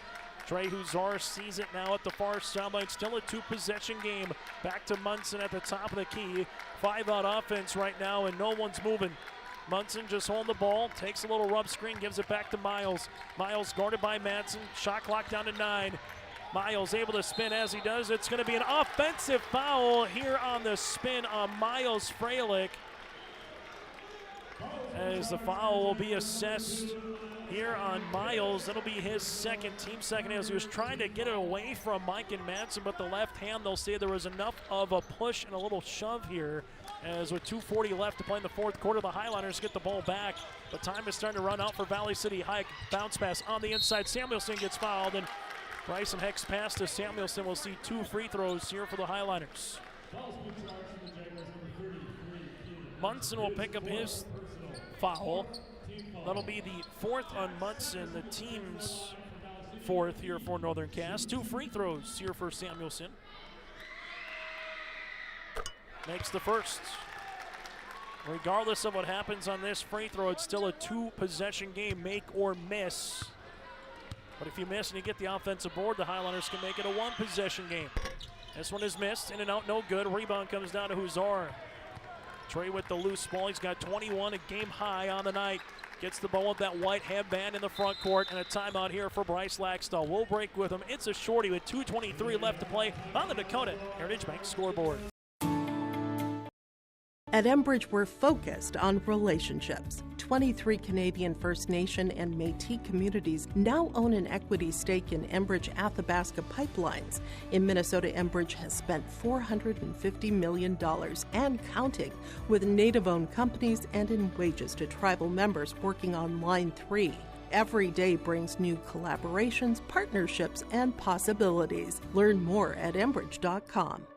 Trey Huszar sees it now at the far sideline. Still a two-possession game. Back to Munson at the top of the key. 5-out offense right now, and no one's moving. Munson just holding the ball, takes a little rub screen, gives it back to Miles. Miles guarded by Madsen. Shot clock down to 9. Miles able to spin as he does. It's going to be an offensive foul here on the spin on Miles Freilich, as the foul will be assessed here on Miles. That'll be his second, team second, as he was trying to get it away from Mike and Madsen, but the left hand, they'll say there was enough of a push and a little shove here, as with 2:40 left to play in the fourth quarter, the Highlanders get the ball back. The time is starting to run out for Valley City. High bounce pass on the inside. Samuelson gets fouled, and Bryson Heck's pass to Samuelson will see 2 free throws here for the Highlanders. Munson will pick up his foul. That'll be the 4th on Munson, the team's 4th here for Northern Cass. 2 free throws here for Samuelson. Makes the first. Regardless of what happens on this free throw, it's still a 2-possession game, make or miss. But if you miss and you get the offensive board, the Highlanders can make it a 1-possession game. This one is missed, in and out, no good. Rebound comes down to Huszar. Trey with the loose ball. He's got 21, a game high on the night. Gets the ball with that white headband in the front court, and a timeout here for Bryce Laxdal. We'll break with him. It's a shorty with 2:23 left to play on the Dakota Heritage Bank scoreboard. At Enbridge, we're focused on relationships. 23 Canadian First Nation and Métis communities now own an equity stake in Enbridge Athabasca Pipelines. In Minnesota, Enbridge has spent $450 million and counting, with Native-owned companies and in wages to tribal members working on Line 3. Every day brings new collaborations, partnerships, and possibilities. Learn more at Enbridge.com.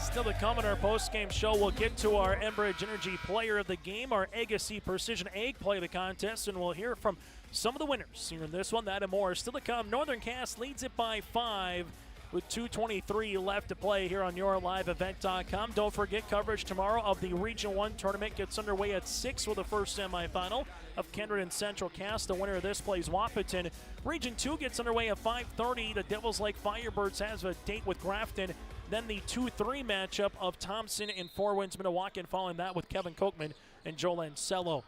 Still to come in our post-game show, we'll get to our Enbridge Energy Player of the Game, our Agassi Precision Egg Play of the contest, and we'll hear from some of the winners here in this one, that and more. Still to come, Northern Cass leads it by 5 with 2:23 left to play here on YourLiveEvent.com. Don't forget, coverage tomorrow of the Region 1 tournament gets underway at 6 with the first semifinal of Kendrick and Central Cass. The winner of this plays Wahpeton. Region 2 gets underway at 5:30. The Devils Lake Firebirds has a date with Grafton. Then the 2-3 matchup of Thompson and Four Winds Minnewacan, following that with Kevin Kochman and Joe Lancello.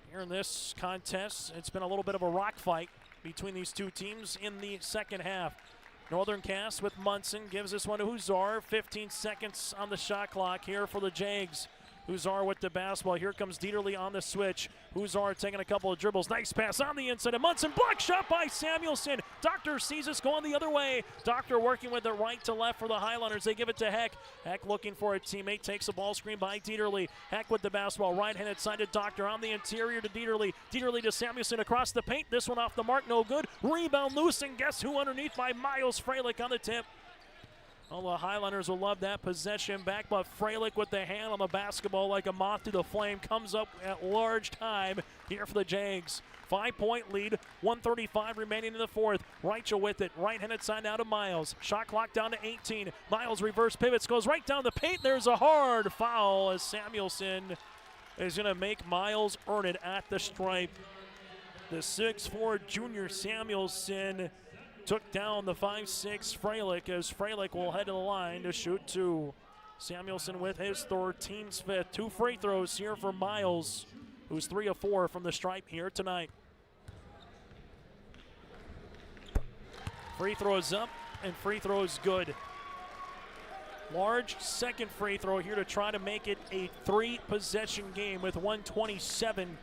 Here in this contest, it's been a little bit of a rock fight between these two teams in the second half. Northern Cass with Munson gives this one to Huszar. 15 seconds on the shot clock here for the Jags. Huszar with the basketball. Here comes Dieterle on the switch. Huszar taking a couple of dribbles. Nice pass on the inside of Munson. Block shot by Samuelson. Doctor sees us going the other way. Doctor working with it right to left for the Highlanders. They give it to Heck. Heck looking for a teammate. Takes a ball screen by Dieterle. Heck with the basketball. Right-handed side to Doctor on the interior to Dieterle. Dieterle to Samuelson across the paint. This one off the mark. No good. Rebound loose, and guess who underneath by Miles Freilich on the tip. Well, the Highlanders will love that possession back, but Freilich with the hand on the basketball like a moth to the flame comes up at large time here for the Jags. 5-point lead, 1:35 remaining in the fourth. Reichel with it, right-handed side out to Miles. Shot clock down to 18. Miles reverse pivots, goes right down the paint. There's a hard foul as Samuelson is going to make Miles earn it at the stripe. The 6'4" junior Samuelson took down the 5'6" Freilich, as Freilich will head to the line to shoot 2. Samuelson with his third, team's 5th. 2 free throws here for Miles, who's 3 of 4 from the stripe here tonight. Free throws up, and free throws good. Large second free throw here to try to make it a 3-possession game with 1:27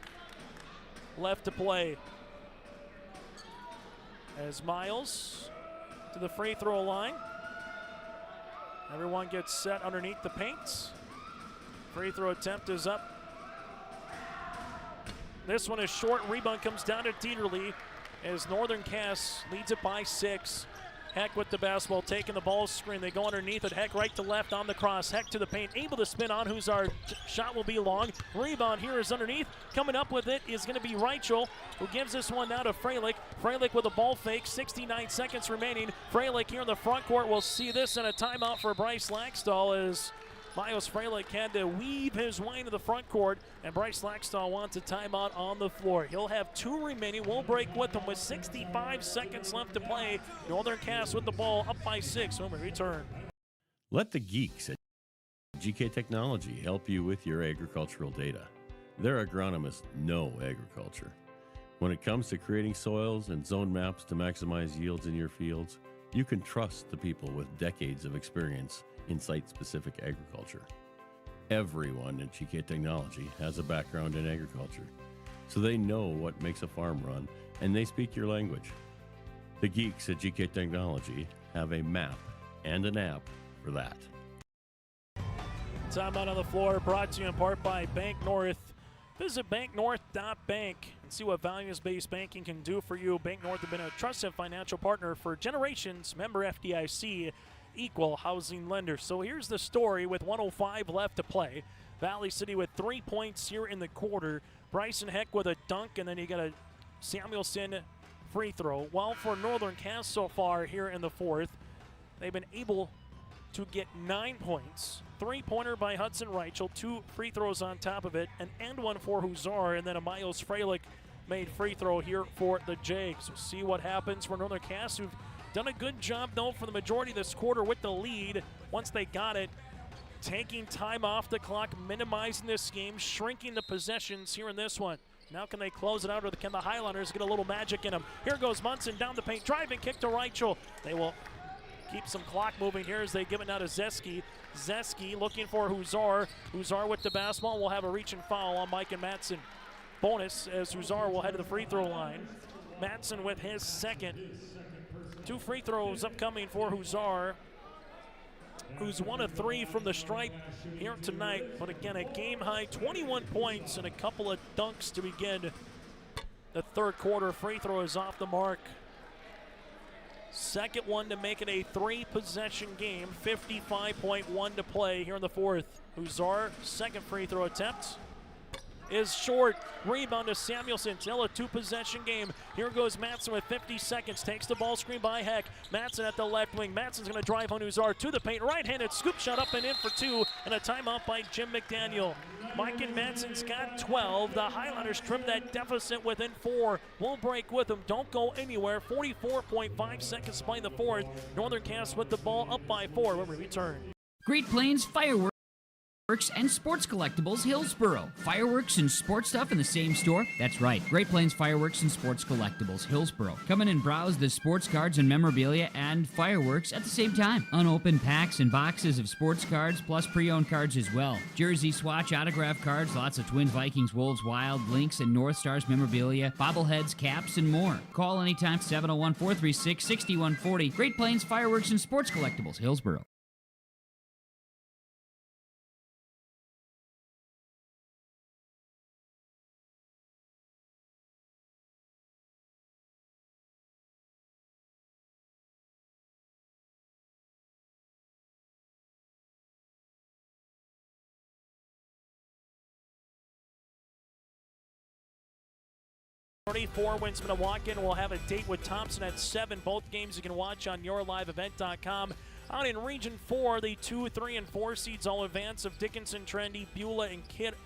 left to play. As Miles to the free throw line. Everyone gets set underneath the paint. Free throw attempt is up. This one is short. Rebound comes down to Dieterle as Northern Cass leads it by 6. Heck with the basketball, taking the ball screen. They go underneath it. Heck right to left on the cross. Heck to the paint, able to spin on Huzar. Shot will be long. Rebound here is underneath. Coming up with it is going to be Reichel, who gives this one now to Freilich. Freilich with a ball fake. 69 seconds remaining. Freilich here in the front court. We'll see this in a timeout for Bryce Laxdal as Miles Freilich had to weave his way into the front court, and Bryce Laxdal wants a timeout on the floor. He'll have 2 remaining. We'll break with him with 65 seconds left to play. Northern Cass with the ball up by 6 when we return. Let the geeks at GK Technology help you with your agricultural data. Their agronomists know agriculture. When it comes to creating soils and zone maps to maximize yields in your fields, you can trust the people with decades of experience in site-specific agriculture. Everyone at GK Technology has a background in agriculture, so they know what makes a farm run, and they speak your language. The geeks at GK Technology have a map and an app for that. Timeout on the floor brought to you in part by Bank North. Visit banknorth.bank and see what values-based banking can do for you. Bank North has been a trusted financial partner for generations. Member FDIC, equal housing lender. So here's the story with 1:05 left to play. Valley City with 3 points here in the quarter. Bryson Heck with a dunk, and then you got a Samuelson free throw. Well, for Northern Cass so far here in the fourth, they've been able to get 9 points. 3-pointer by Hudson Reichel, 2 free throws on top of it, an and one for Huzar, and then a Miles Freilich made free throw here for the Jags. We'll see what happens for Northern Cass, who've done a good job, though, for the majority of this quarter with the lead. Once they got it, taking time off the clock, minimizing this game, shrinking the possessions here in this one. Now can they close it out, or can the Highlanders get a little magic in them? Here goes Munson down the paint, driving kick to Reichel. They will keep some clock moving here as they give it now to Zeski. Zeski looking for Huzar. Huzar with the basketball will have a reach and foul on Mike and Matson. Bonus as Huzar will head to the free throw line. Matson with his second. 2 free throws upcoming for Huzar, who's 1 of 3 from the stripe here tonight. But again, a game-high 21 points and a couple of dunks to begin the third quarter. Free throw is off the mark. Second one to make it a 3-possession game. 55.1 to play here in the fourth. Huzar, second free throw attempt is short. Rebound to Samuelson. Still a 2-possession game. Here goes Matson with 50 seconds. Takes the ball screen by Heck. Matson at the left wing. Matson's going to drive on Huzar to the paint. Right-handed scoop shot up and in for 2. And a timeout by Jim McDaniel. Mike and Matson's got 12. The Highlanders trim that deficit within 4. We'll break with them. Don't go anywhere. 44.5 seconds to play in the fourth. Northern Cass with the ball up by 4 when we return. Great Plains Fireworks and Sports Collectibles, Hillsboro. Fireworks and sports stuff in the same store? That's right. Great Plains Fireworks and Sports Collectibles, Hillsboro. Come in and browse the sports cards and memorabilia and fireworks at the same time. Unopened packs and boxes of sports cards, plus pre-owned cards as well. Jersey swatch, autograph cards, lots of Twins, Vikings, Wolves, Wild, Lynx, and North Stars memorabilia, bobbleheads, caps, and more. Call anytime, 701-436-6140. Great Plains Fireworks and Sports Collectibles, Hillsboro. Winsman to walk in. We'll have a date with Thompson at 7. Both games you can watch on yourliveevent.com. Out in Region 4, the 2, 3, and 4 seeds all advance of Dickinson, Trendy, Beulah, and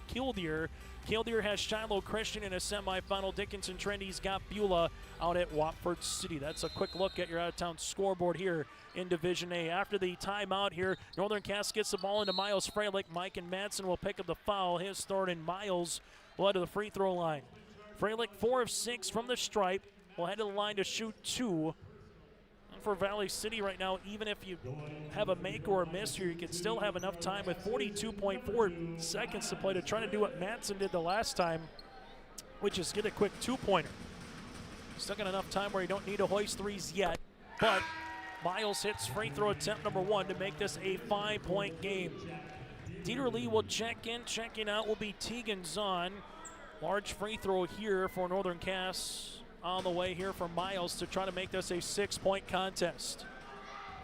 Killdeer. Killdeer has Shiloh Christian in a semifinal. Dickinson Trendy's got Beulah out at Watford City. That's a quick look at your out-of-town scoreboard here in Division A. After the timeout here, Northern Cass gets the ball into Miles Freilich. Mike and Madsen will pick up the foul. His third, and Miles will head to the free throw line. Freilich 4 of 6 from the stripe. Will head to the line to shoot 2. And for Valley City right now, even if you have a make or a miss here, you can still have enough time with 42.4 seconds to play to try to do what Matson did the last time, which is get a quick 2-pointer. Still got enough time where you don't need to hoist threes yet, but Miles hits free throw attempt number 1 to make this a 5-point game. Dieter Lee will check in. Checking out will be Tegan Zahn. Large free throw here for Northern Cass on the way here for Miles to try to make this a 6-point contest.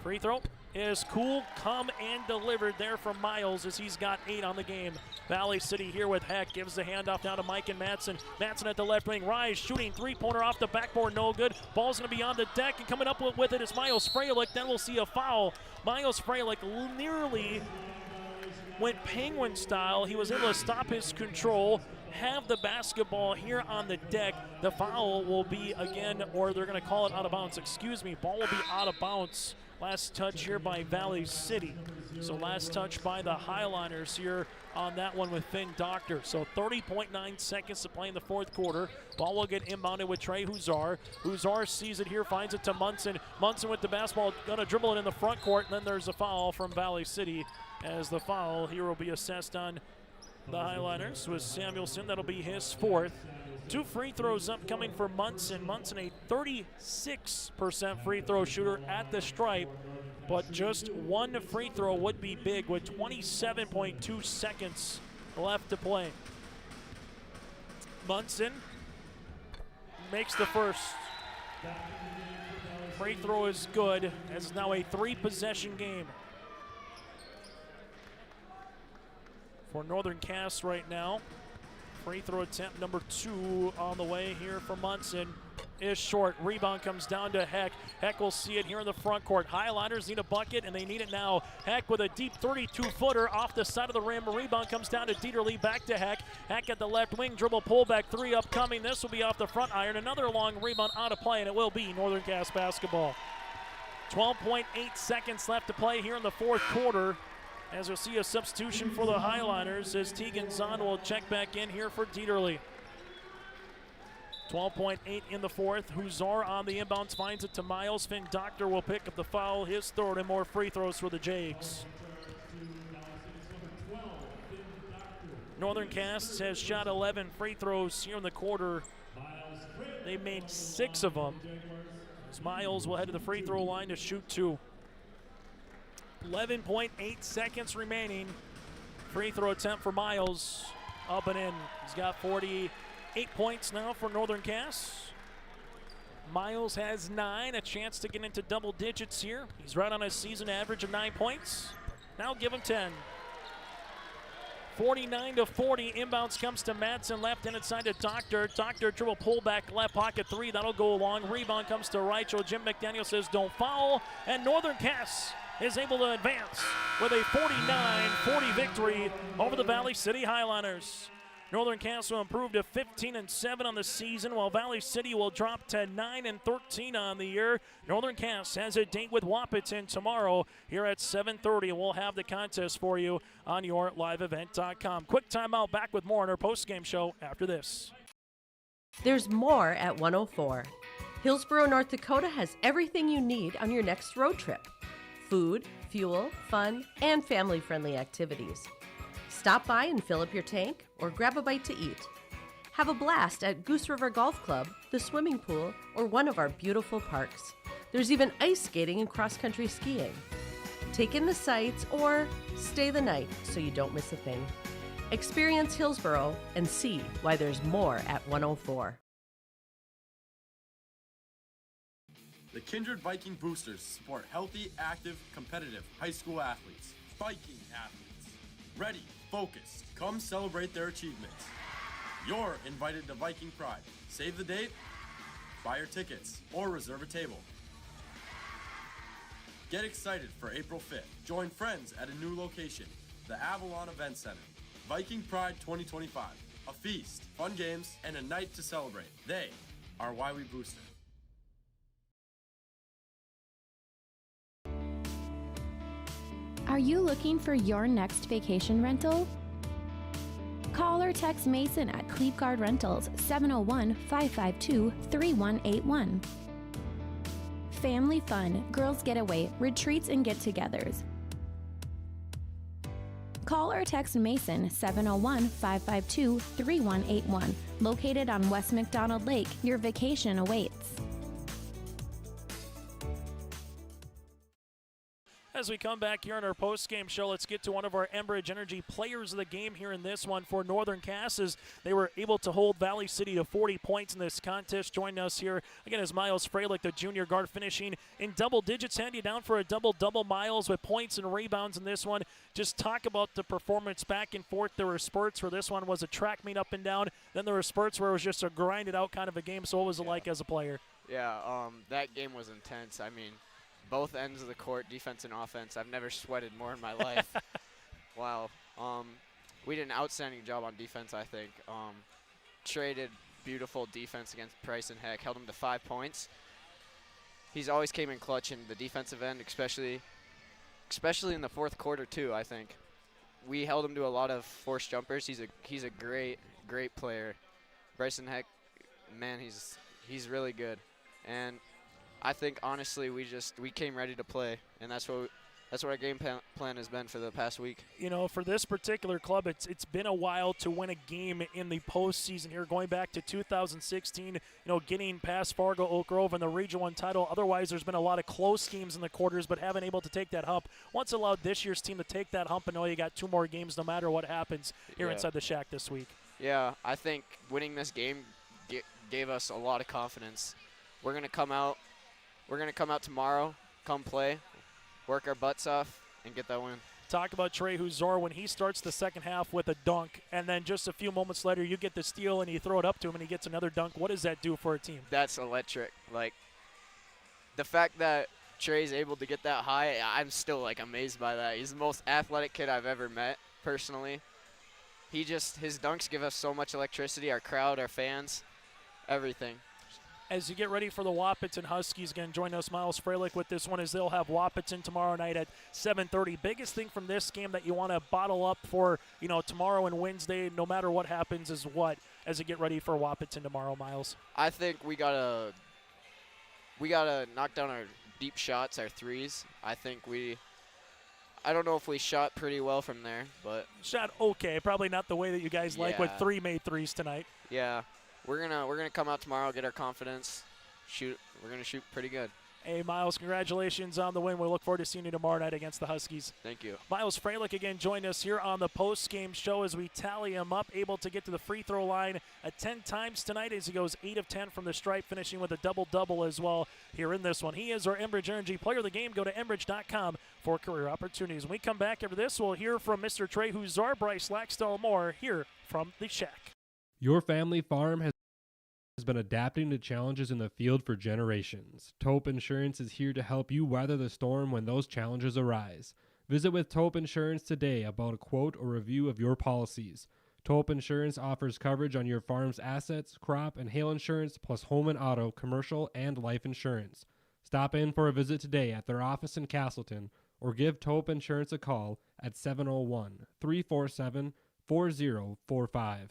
Free throw is cool, come and delivered there from Miles as he's got 8 on the game. Valley City here with Heck, gives the handoff down to Mike and Madsen. Madsen at the left wing, Rise shooting three-pointer off the backboard, no good. Ball's gonna be on the deck, and coming up with it is Miles Freilich. Then we'll see a foul. Miles Freilich nearly went Penguin style. He was able to stop his control, have the basketball here on the deck. The foul will be again, or they're gonna call it out of bounds, excuse me. Ball will be out of bounds. Last touch here by Valley City. So last touch by the Highliners here on that one with Finn Doctor. So 30.9 seconds to play in the fourth quarter. Ball will get inbounded with Trey Huzar. Huzar sees it here, finds it to Munson. Munson with the basketball, gonna dribble it in the front court, and then there's a foul from Valley City, as the foul here will be assessed on the Highliners with Samuelson. That'll be his 4th. 2 free throws upcoming for Munson. Munson, a 36% free throw shooter at the stripe, but just 1 free throw would be big with 27.2 seconds left to play. Munson makes the first. Free throw is good, as it's now a 3-possession game for Northern Cass right now. Free throw attempt number 2 on the way here for Munson is short. Rebound comes down to Heck. Heck will see it here in the front court. Highliners need a bucket, and they need it now. Heck with a deep 32-footer off the side of the rim. Rebound comes down to Dieterle, back to Heck. Heck at the left wing, dribble pullback 3 upcoming. This will be off the front iron. Another long rebound out of play, and it will be Northern Cass basketball. 12.8 seconds left to play here in the fourth quarter, as you'll see a substitution for the Highliners as Tegan Zahn will check back in here for Dieterle. 12.8 in the fourth. Huzar on the inbounds finds it to Miles. Finn Doctor will pick up the foul, his 3rd, and more free throws for the Jags. Northern Cass has shot 11 free throws here in the quarter. They've made 6 of them. As Miles will head to the free throw line to shoot 2. 11.8 seconds remaining. Free throw attempt for Miles, up and in. He's got 48 points now for Northern Cass. Miles has 9, a chance to get into double digits here. He's right on a season average of 9 points. Now give him 10. 49-40, inbounds comes to Madsen, left and inside to Doctor. Doctor dribble pullback, left pocket 3, that'll go long. Rebound comes to Reichel. Jim McDaniel says don't foul, and Northern Cass is able to advance with a 49-40 victory over the Valley City Highliners. Northern Cass will improve to 15-7 on the season, while Valley City will drop to 9-13 on the year. Northern Cass has a date with Wahpeton tomorrow here at 7:30. We'll have the contest for you on yourliveevent.com. Quick timeout, back with more on our postgame show after this. There's more at 104. Hillsborough, North Dakota has everything you need on your next road trip. Food, fuel, fun, and family-friendly activities. Stop by and fill up your tank or grab a bite to eat. Have a blast at Goose River Golf Club, the swimming pool, or one of our beautiful parks. There's even ice skating and cross-country skiing. Take in the sights or stay the night so you don't miss a thing. Experience Hillsborough and see why there's more at 104. The Kindred Viking Boosters support healthy, active, competitive high school athletes. Viking athletes. Ready, focused, come celebrate their achievements. You're invited to Viking Pride. Save the date, buy your tickets, or reserve a table. Get excited for April 5th. Join friends at a new location, the Avalon Event Center. Viking Pride 2025. A feast, fun games, and a night to celebrate. They are why we booster. Are you looking for your next vacation rental? Call or text Mason at Cleveguard Rentals 701-552-3181. Family fun, girls getaway, retreats and get-togethers. Call or text Mason 701-552-3181. Located on West McDonald Lake, your vacation awaits. As we come back here on our post-game show, let's get to one of our Enbridge Energy players of the game here in this one for Northern Cass, as they were able to hold Valley City to 40 points in this contest. Joining us here again is Miles Freilich, the junior guard, finishing in double digits. Hand you down for a double-double, Miles, with points and rebounds in this one. Just talk about the performance back and forth. There were spurts where this one was a track meet up and down. Then there were spurts where it was just a grinded out kind of a game. So what was it like as a player? Yeah, that game was intense. I mean, both ends of the court, defense and offense. I've never sweated more in my life. Wow. We did an outstanding job on defense, I think. Traded beautiful defense against Price and Heck, held him to 5 points. He's always came in clutch in the defensive end, especially in the fourth quarter too, I think. We held him to a lot of forced jumpers. He's a great player. Bryson Heck, man, he's really good. And I think honestly we came ready to play, and that's what our game plan has been for the past week. You know, for this particular club, it's been a while to win a game in the postseason here, going back to 2016, you know, getting past Fargo, Oak Grove in the Region 1 title. Otherwise, there's been a lot of close games in the quarters, but haven't able to take that hump. Once allowed this year's team to take that hump and know you got 2 more games no matter what happens here inside the Shack this week. Yeah, I think winning this game gave us a lot of confidence. We're going to come out tomorrow, come play, work our butts off, and get that win. Talk about Trey Huzor when he starts the second half with a dunk, and then just a few moments later you get the steal and you throw it up to him and he gets another dunk. What does that do for a team? That's electric. Like, the fact that Trey's able to get that high, I'm still, like, amazed by that. He's the most athletic kid I've ever met, personally. His dunks give us so much electricity, our crowd, our fans, everything. As you get ready for the Wahpeton Huskies, again, join us, Miles Freilich, with this one, as they'll have Wahpeton tomorrow night at 7:30. Biggest thing from this game that you want to bottle up for, you know, tomorrow and Wednesday, no matter what happens, is what, as you get ready for Wahpeton tomorrow, Miles? I think we gotta knock down our deep shots, our threes. I don't know if we shot pretty well from there, but shot okay. Probably not the way that you guys like with 3 made threes tonight. Yeah. We're gonna come out tomorrow, get our confidence, shoot. We're gonna shoot pretty good. Hey, Miles, congratulations on the win. We look forward to seeing you tomorrow night against the Huskies. Thank you. Miles Freilich again joined us here on the post-game show as we tally him up, able to get to the free throw line at 10 times tonight as he goes 8 of 10 from the stripe, finishing with a double-double as well here in this one. He is our Enbridge Energy Player of the Game. Go to Enbridge.com for career opportunities. When we come back after this, we'll hear from Mr. Trey Huzar, Bryce Laxdell, more here from the Shack. Your family farm has been adapting to challenges in the field for generations. Taupe Insurance is here to help you weather the storm when those challenges arise. Visit with Taupe Insurance today about a quote or review of your policies. Taupe Insurance offers coverage on your farm's assets, crop, and hail insurance, plus home and auto, commercial, and life insurance. Stop in for a visit today at their office in Castleton or give Taupe Insurance a call at 701-347-4045.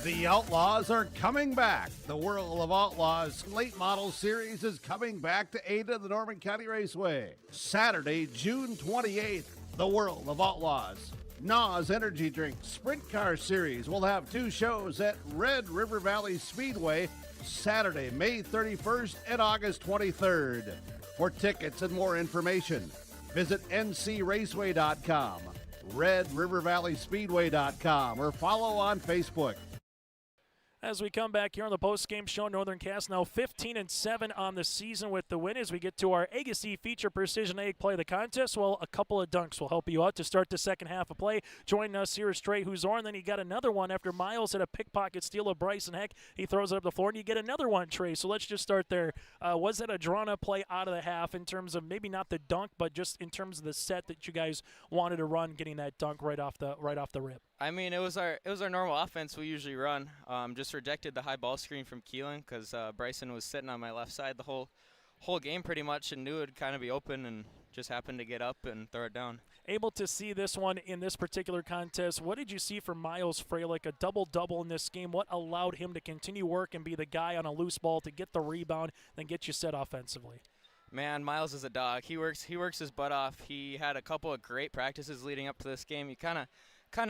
The Outlaws are coming back. The World of Outlaws late model series is coming back to Ada, the Norman County Raceway. Saturday, June 28th, the World of Outlaws. NOS Energy Drink Sprint Car Series will have 2 shows at Red River Valley Speedway, Saturday, May 31st and August 23rd. For tickets and more information, visit ncraceway.com, redrivervalleyspeedway.com, or follow on Facebook. As we come back here on the post-game show, Northern Cass now 15-7 on the season with the win. As we get to our Agassi Feature Precision Egg Play of the contest, well, a couple of dunks will help you out to start the second half of play. Joining us here is Trey Huzor, and then he got another one after Miles had a pickpocket steal of Bryson Heck. He throws it up the floor, and you get another one, Trey. So let's just start there. Was that a drawn-up play out of the half in terms of maybe not the dunk, but just in terms of the set that you guys wanted to run, getting that dunk right off the rip? I mean, it was our normal offense we usually run. Just rejected the high ball screen from Keelan because Bryson was sitting on my left side the whole game pretty much and knew it would kind of be open and just happened to get up and throw it down. Able to see this one in this particular contest. What did you see from Miles Freilich? A double-double in this game. What allowed him to continue work and be the guy on a loose ball to get the rebound, then get you set offensively? Man, Miles is a dog. He works his butt off. He had a couple of great practices leading up to this game. You kind of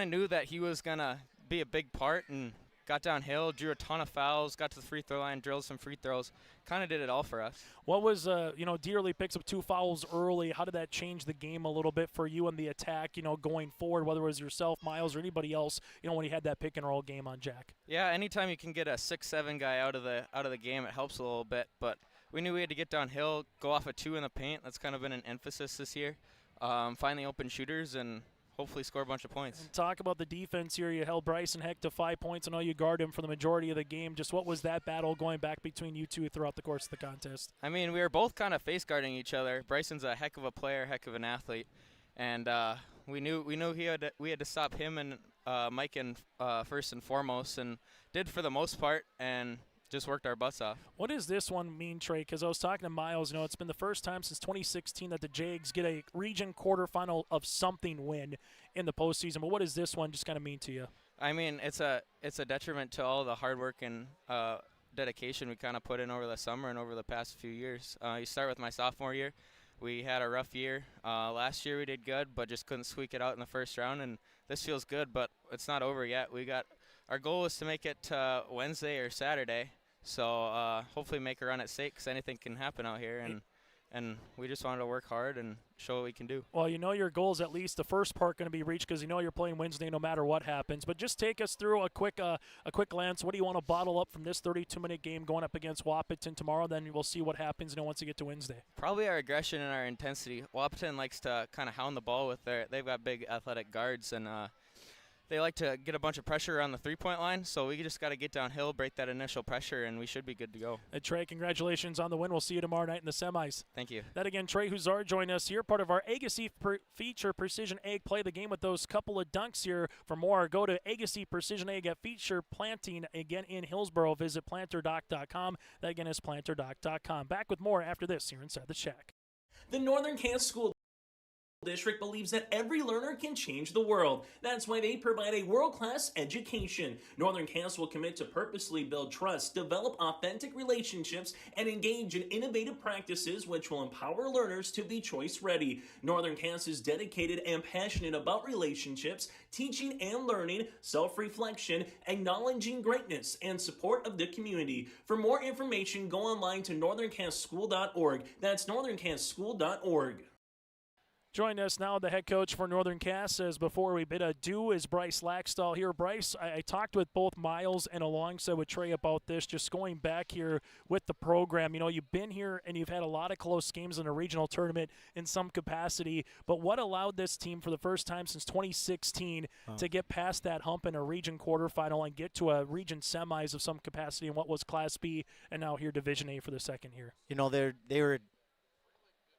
knew that he was going to be a big part and got downhill, drew a ton of fouls, got to the free throw line, drilled some free throws, kind of did it all for us. What was, Dearly picks up 2 fouls early. How did that change the game a little bit for you in the attack, going forward, whether it was yourself, Miles, or anybody else, when you had that pick and roll game on Jack? Yeah, anytime you can get a 6'7" guy out of the game, it helps a little bit. But we knew we had to get downhill, go off a 2 in the paint. That's kind of been an emphasis this year. Find the open shooters and hopefully score a bunch of points. And talk about the defense here. You held Bryson Heck to 5 points. I know you guard him for the majority of the game. Just what was that battle going back between you two throughout the course of the contest? I mean, we were both kind of face guarding each other. Bryson's a heck of a player, heck of an athlete, and we knew we had to stop him and Mike in first and foremost, and did for the most part, and just worked our butts off. What does this one mean, Trey? Because I was talking to Miles, it's been the first time since 2016 that the Jags get a region quarterfinal of something win in the postseason. But what does this one just kind of mean to you? I mean, it's a detriment to all the hard work and dedication we kind of put in over the summer and over the past few years. You start with my sophomore year. We had a rough year. Last year we did good, but just couldn't squeak it out in the first round. And this feels good, but it's not over yet. Our goal is to make it Wednesday or Saturday. So hopefully make a run at state, because anything can happen out here, and we just wanted to work hard and show what we can do. Well, your goal is at least the first part going to be reached, because you're playing Wednesday no matter what happens. But just take us through a quick glance. What do you want to bottle up from this 32-minute game going up against Wahpeton tomorrow? Then we'll see what happens once you get to Wednesday. Probably our aggression and our intensity. Wahpeton likes to kind of hound the ball with they've got big athletic guards, and they like to get a bunch of pressure on the three-point line, so we just got to get downhill, break that initial pressure, and we should be good to go. Trey, congratulations on the win. We'll see you tomorrow night in the semis. Thank you. That again, Trey Huzar joined us here, part of our Agassi Feature Precision Egg. Play the game with those couple of dunks here. For more, go to Agassi Precision Egg at Feature Planting again in Hillsboro. Visit planterdoc.com. That again is planterdoc.com. Back with more after this here inside the Shack. The Northern Kansas School District believes that every learner can change the world. That's why they provide a world-class education. Northern Kansas will commit to purposely build trust, develop authentic relationships, and engage in innovative practices which will empower learners to be choice-ready. Northern Kansas is dedicated and passionate about relationships, teaching and learning, self-reflection, acknowledging greatness, and support of the community. For more information, go online to northernkansasschool.org. That's northernkansasschool.org. Join us now, the head coach for Northern Cass. As before we bid adieu, is Bryce Laxdal here. Bryce, I talked with both Miles and alongside with Trey about this, just going back here with the program. You've been here and you've had a lot of close games in a regional tournament in some capacity, but what allowed this team for the first time since 2016 to get past that hump in a region quarterfinal and get to a region semis of some capacity in what was Class B and now here Division A for the second year? They were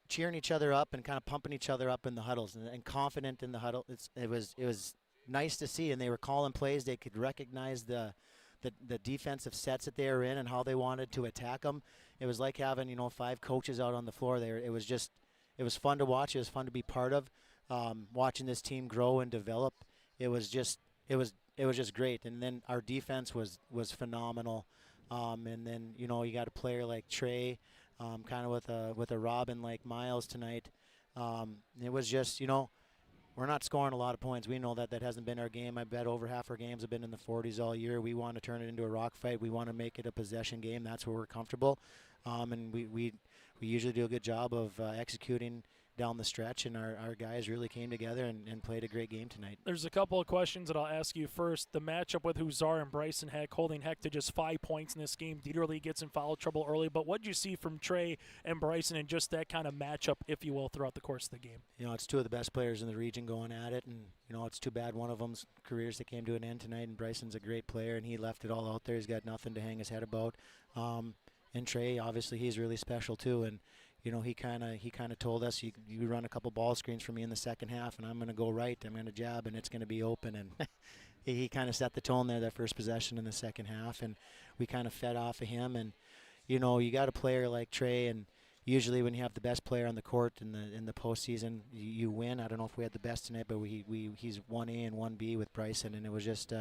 cheering each other up and kind of pumping each other up in the huddles and confident in the huddle. It was nice to see, and they were calling plays. They could recognize the defensive sets that they were in and how they wanted to attack them. It was like having 5 coaches out on the floor there. It was fun to watch. It was fun to be part of. Watching this team grow and develop. It was just great. And then our defense was phenomenal. And then you got a player like Trey. Kind of with a Robin like Miles tonight. It was just, we're not scoring a lot of points. We know that hasn't been our game. I bet over half our games have been in the 40s all year. We want to turn it into a rock fight. We want to make it a possession game. That's where we're comfortable. And we usually do a good job of executing down the stretch, and our guys really came together and played a great game tonight. There's a couple of questions that I'll ask you first. The matchup with Huzar and Bryson Heck, holding Heck to just 5 points in this game. Dieterle gets in foul trouble early, but what did you see from Trey and Bryson and just that kind of matchup, if you will, throughout the course of the game? It's 2 of the best players in the region going at it, and it's too bad one of them's careers that came to an end tonight, and Bryson's a great player, and he left it all out there. He's got nothing to hang his head about. And Trey, obviously, he's really special too, and he kind of told us, you run a couple ball screens for me in the second half, and I'm going to go right, I'm going to jab, and it's going to be open. And he kind of set the tone there, that first possession in the second half, and we kind of fed off of him. And you got a player like Trey, and usually when you have the best player on the court in the postseason, you win. I don't know if we had the best tonight, but he's 1A and 1B with Bryson, and it was just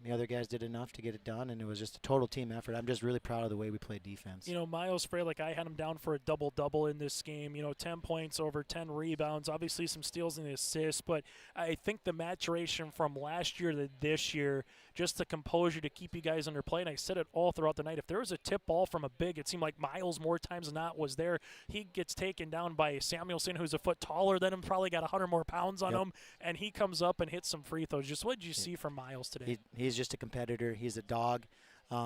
The other guys did enough to get it done, and it was just a total team effort. I'm just really proud of the way we played defense. You know, Miles Freilich, I had him down for a double-double in this game. 10 points over 10 rebounds, obviously some steals and assists, but I think the maturation from last year to this year, just the composure to keep you guys under play, and I said it all throughout the night. If there was a tip ball from a big, it seemed like Miles more times than not was there. He gets taken down by Samuelson, who's a foot taller than him, probably got 100 more pounds on him, and he comes up and hits some free throws. Just what did you see from Miles today? He's just a competitor. He's a dog.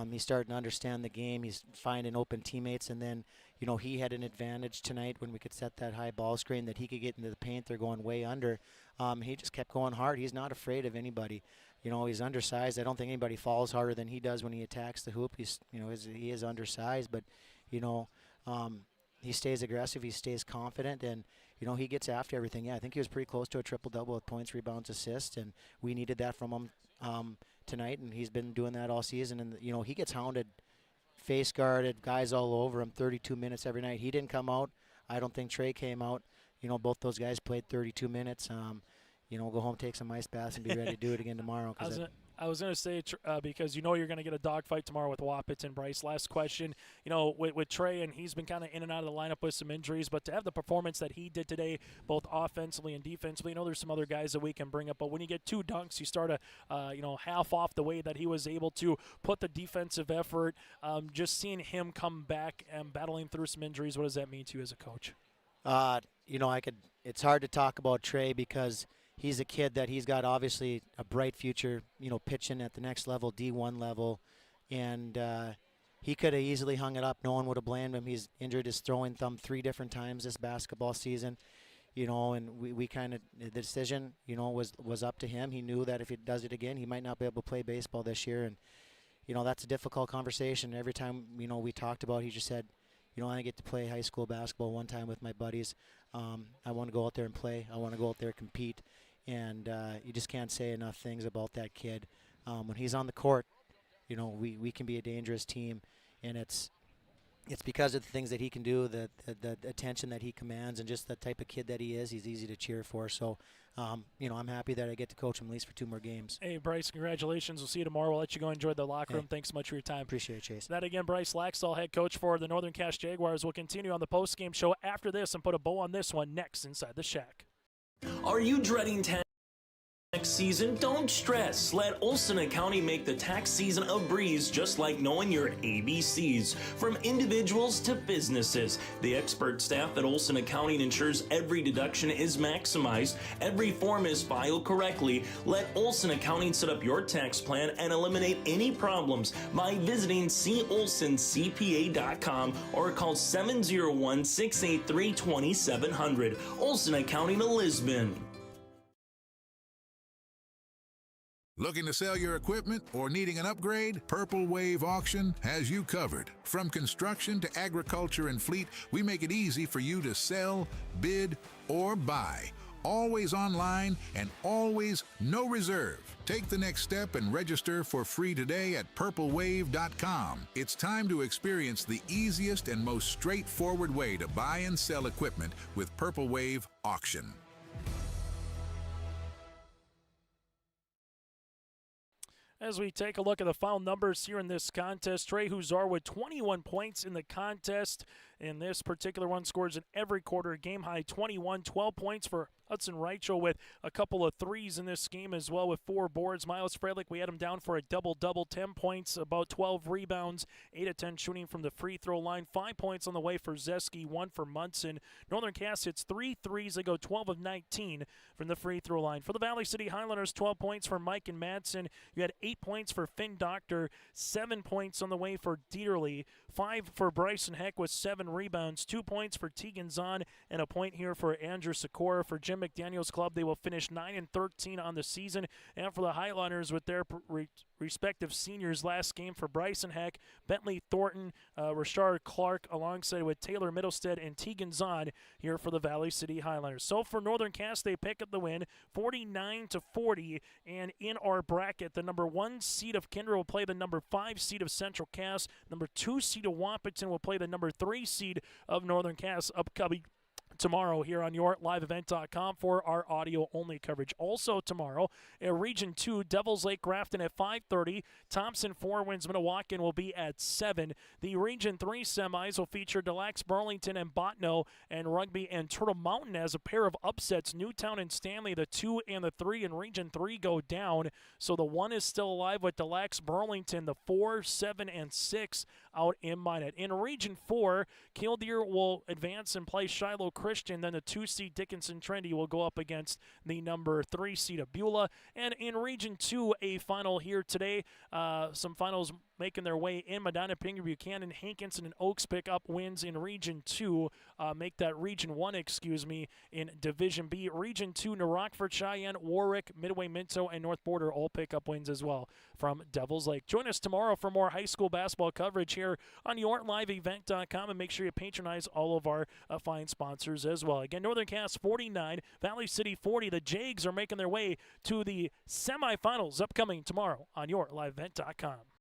He's starting to understand the game. He's finding open teammates. And then, he had an advantage tonight when we could set that high ball screen that he could get into the paint. They're going way under. He just kept going hard. He's not afraid of anybody. He's undersized. I don't think anybody falls harder than he does when he attacks the hoop. He is undersized, but, he stays aggressive. He stays confident, and he gets after everything. Yeah, I think he was pretty close to a triple-double with points, rebounds, assists, and we needed that from him tonight, and he's been doing that all season. And he gets hounded, face guarded, guys all over him 32 minutes every night. He didn't come out. I don't think Trey came out. Both those guys played 32 minutes. Go home, take some ice baths, and be ready to do it again tomorrow. I was going to say, because you're going to get a dogfight tomorrow with Wappets and Bryce. Last question, with Trey, and he's been kind of in and out of the lineup with some injuries, but to have the performance that he did today, both offensively and defensively, there's some other guys that we can bring up, but when you get 2 dunks, you start half off the way that he was able to put the defensive effort. Just seeing him come back and battling through some injuries, what does that mean to you as a coach? It's hard to talk about Trey because he's a kid that he's got obviously a bright future, pitching at the next level, D1 level. And he could have easily hung it up. No one would have blamed him. He's injured his throwing thumb 3 different times this basketball season. And we kind of, the decision, was up to him. He knew that if he does it again, he might not be able to play baseball this year. And, that's a difficult conversation. Every time, we talked about, he just said, I get to play high school basketball one time with my buddies. I want to go out there and play. I want to go out there and compete. And you just can't say enough things about that kid. When he's on the court, we can be a dangerous team, and it's because of the things that he can do, the attention that he commands, and just the type of kid that he is. He's easy to cheer for. So, I'm happy that I get to coach him at least for 2 more games. Hey, Bryce, congratulations. We'll see you tomorrow. We'll let you go enjoy the locker room. Thanks so much for your time. Appreciate it, Chase. That again, Bryce Laxall, head coach for the Northern Cass Jaguars. Will continue on the post-game show after this and put a bow on this one next inside the Shack. Are you dreading tax season? Don't stress. Let Olson County make the tax season a breeze, just like knowing your ABCs. From individuals to businesses, the expert staff at Olson County ensures every deduction is maximized, every form is filed correctly. Let Olson Accounting set up your tax plan and eliminate any problems by visiting colsoncpa.com or call 701-683-2700. Olson Accounting of Lisbon. Looking to sell your equipment or needing an upgrade? Purple Wave Auction has you covered. From construction to agriculture and fleet, we make it easy for you to sell, bid, or buy. Always online and always no reserve. Take the next step and register for free today at purplewave.com. It's time to experience the easiest and most straightforward way to buy and sell equipment with Purple Wave Auction. As we take a look at the final numbers here in this contest, Trey Huzar with 21 points in the contest. In this particular one, scores in every quarter, game high 21, 12 points for Hudson Reichel with a couple of threes in this game as well with 4 boards. Miles Freilich, we had him down for a double-double, 10 points, about 12 rebounds, 8 of 10 shooting from the free throw line, 5 points on the way for Zeski, 1 for Munson. Northern Cass hits 3 threes. They go 12 of 19 from the free throw line. For the Valley City Highlanders, 12 points for Mike and Madsen. You had 8 points for Finn Doctor, 7 points on the way for Dieterle, 5 for Bryson Heck with 7 rebounds, 2 points for Tegan Zahn, and a point here for Andrew Sikora. For Jim McDaniel's club, they will finish 9-13 on the season. And for the Highlanders with their respective seniors, last game for Bryson Heck, Bentley Thornton, Rashard Clark, alongside with Taylor Middlestead and Tegan Zahn here for the Valley City Highlanders. So for Northern Cass, they pick up the win, 49-40. And in our bracket, the number 1 seed of Kinder will play the number 5 seed of Central Cass. Number 2 seed of Wahpeton will play the number 3 seed of Northern Cass. Upcoming tomorrow here on YourLiveEvent.com for our audio-only coverage. Also tomorrow, Region 2, Devils Lake Grafton at 5:30. Thompson 4 wins Minnewacan will be at 7. The Region 3 semis will feature Des Lacs, Burlington, and Bottineau, and Rugby and Turtle Mountain as a pair of upsets. Newtown and Stanley, the 2 and the 3 in Region 3 go down. So the 1 is still alive with Des Lacs, Burlington, the 4, 7, and 6 out in Minot. In Region 4, Killdeer will advance and play Shiloh Christian. Then the 2 seed Dickinson Trinity will go up against the number 3 seed of Beulah. And in Region 2, a final here today. Some finals making their way in. Medina, Pingree, Buchanan, Hankinson, and Oaks pick up wins in Region 2. Make that Region 1, in Division B. Region 2, New Rockford, Cheyenne, Warwick, Midway, Minto, and North Border all pick up wins as well from Devils Lake. Join us tomorrow for more high school basketball coverage here on YourLiveEvent.com, and make sure you patronize all of our fine sponsors as well. Again, Northern Cass 49, Valley City 40. The Jags are making their way to the semifinals upcoming tomorrow on YourLiveEvent.com.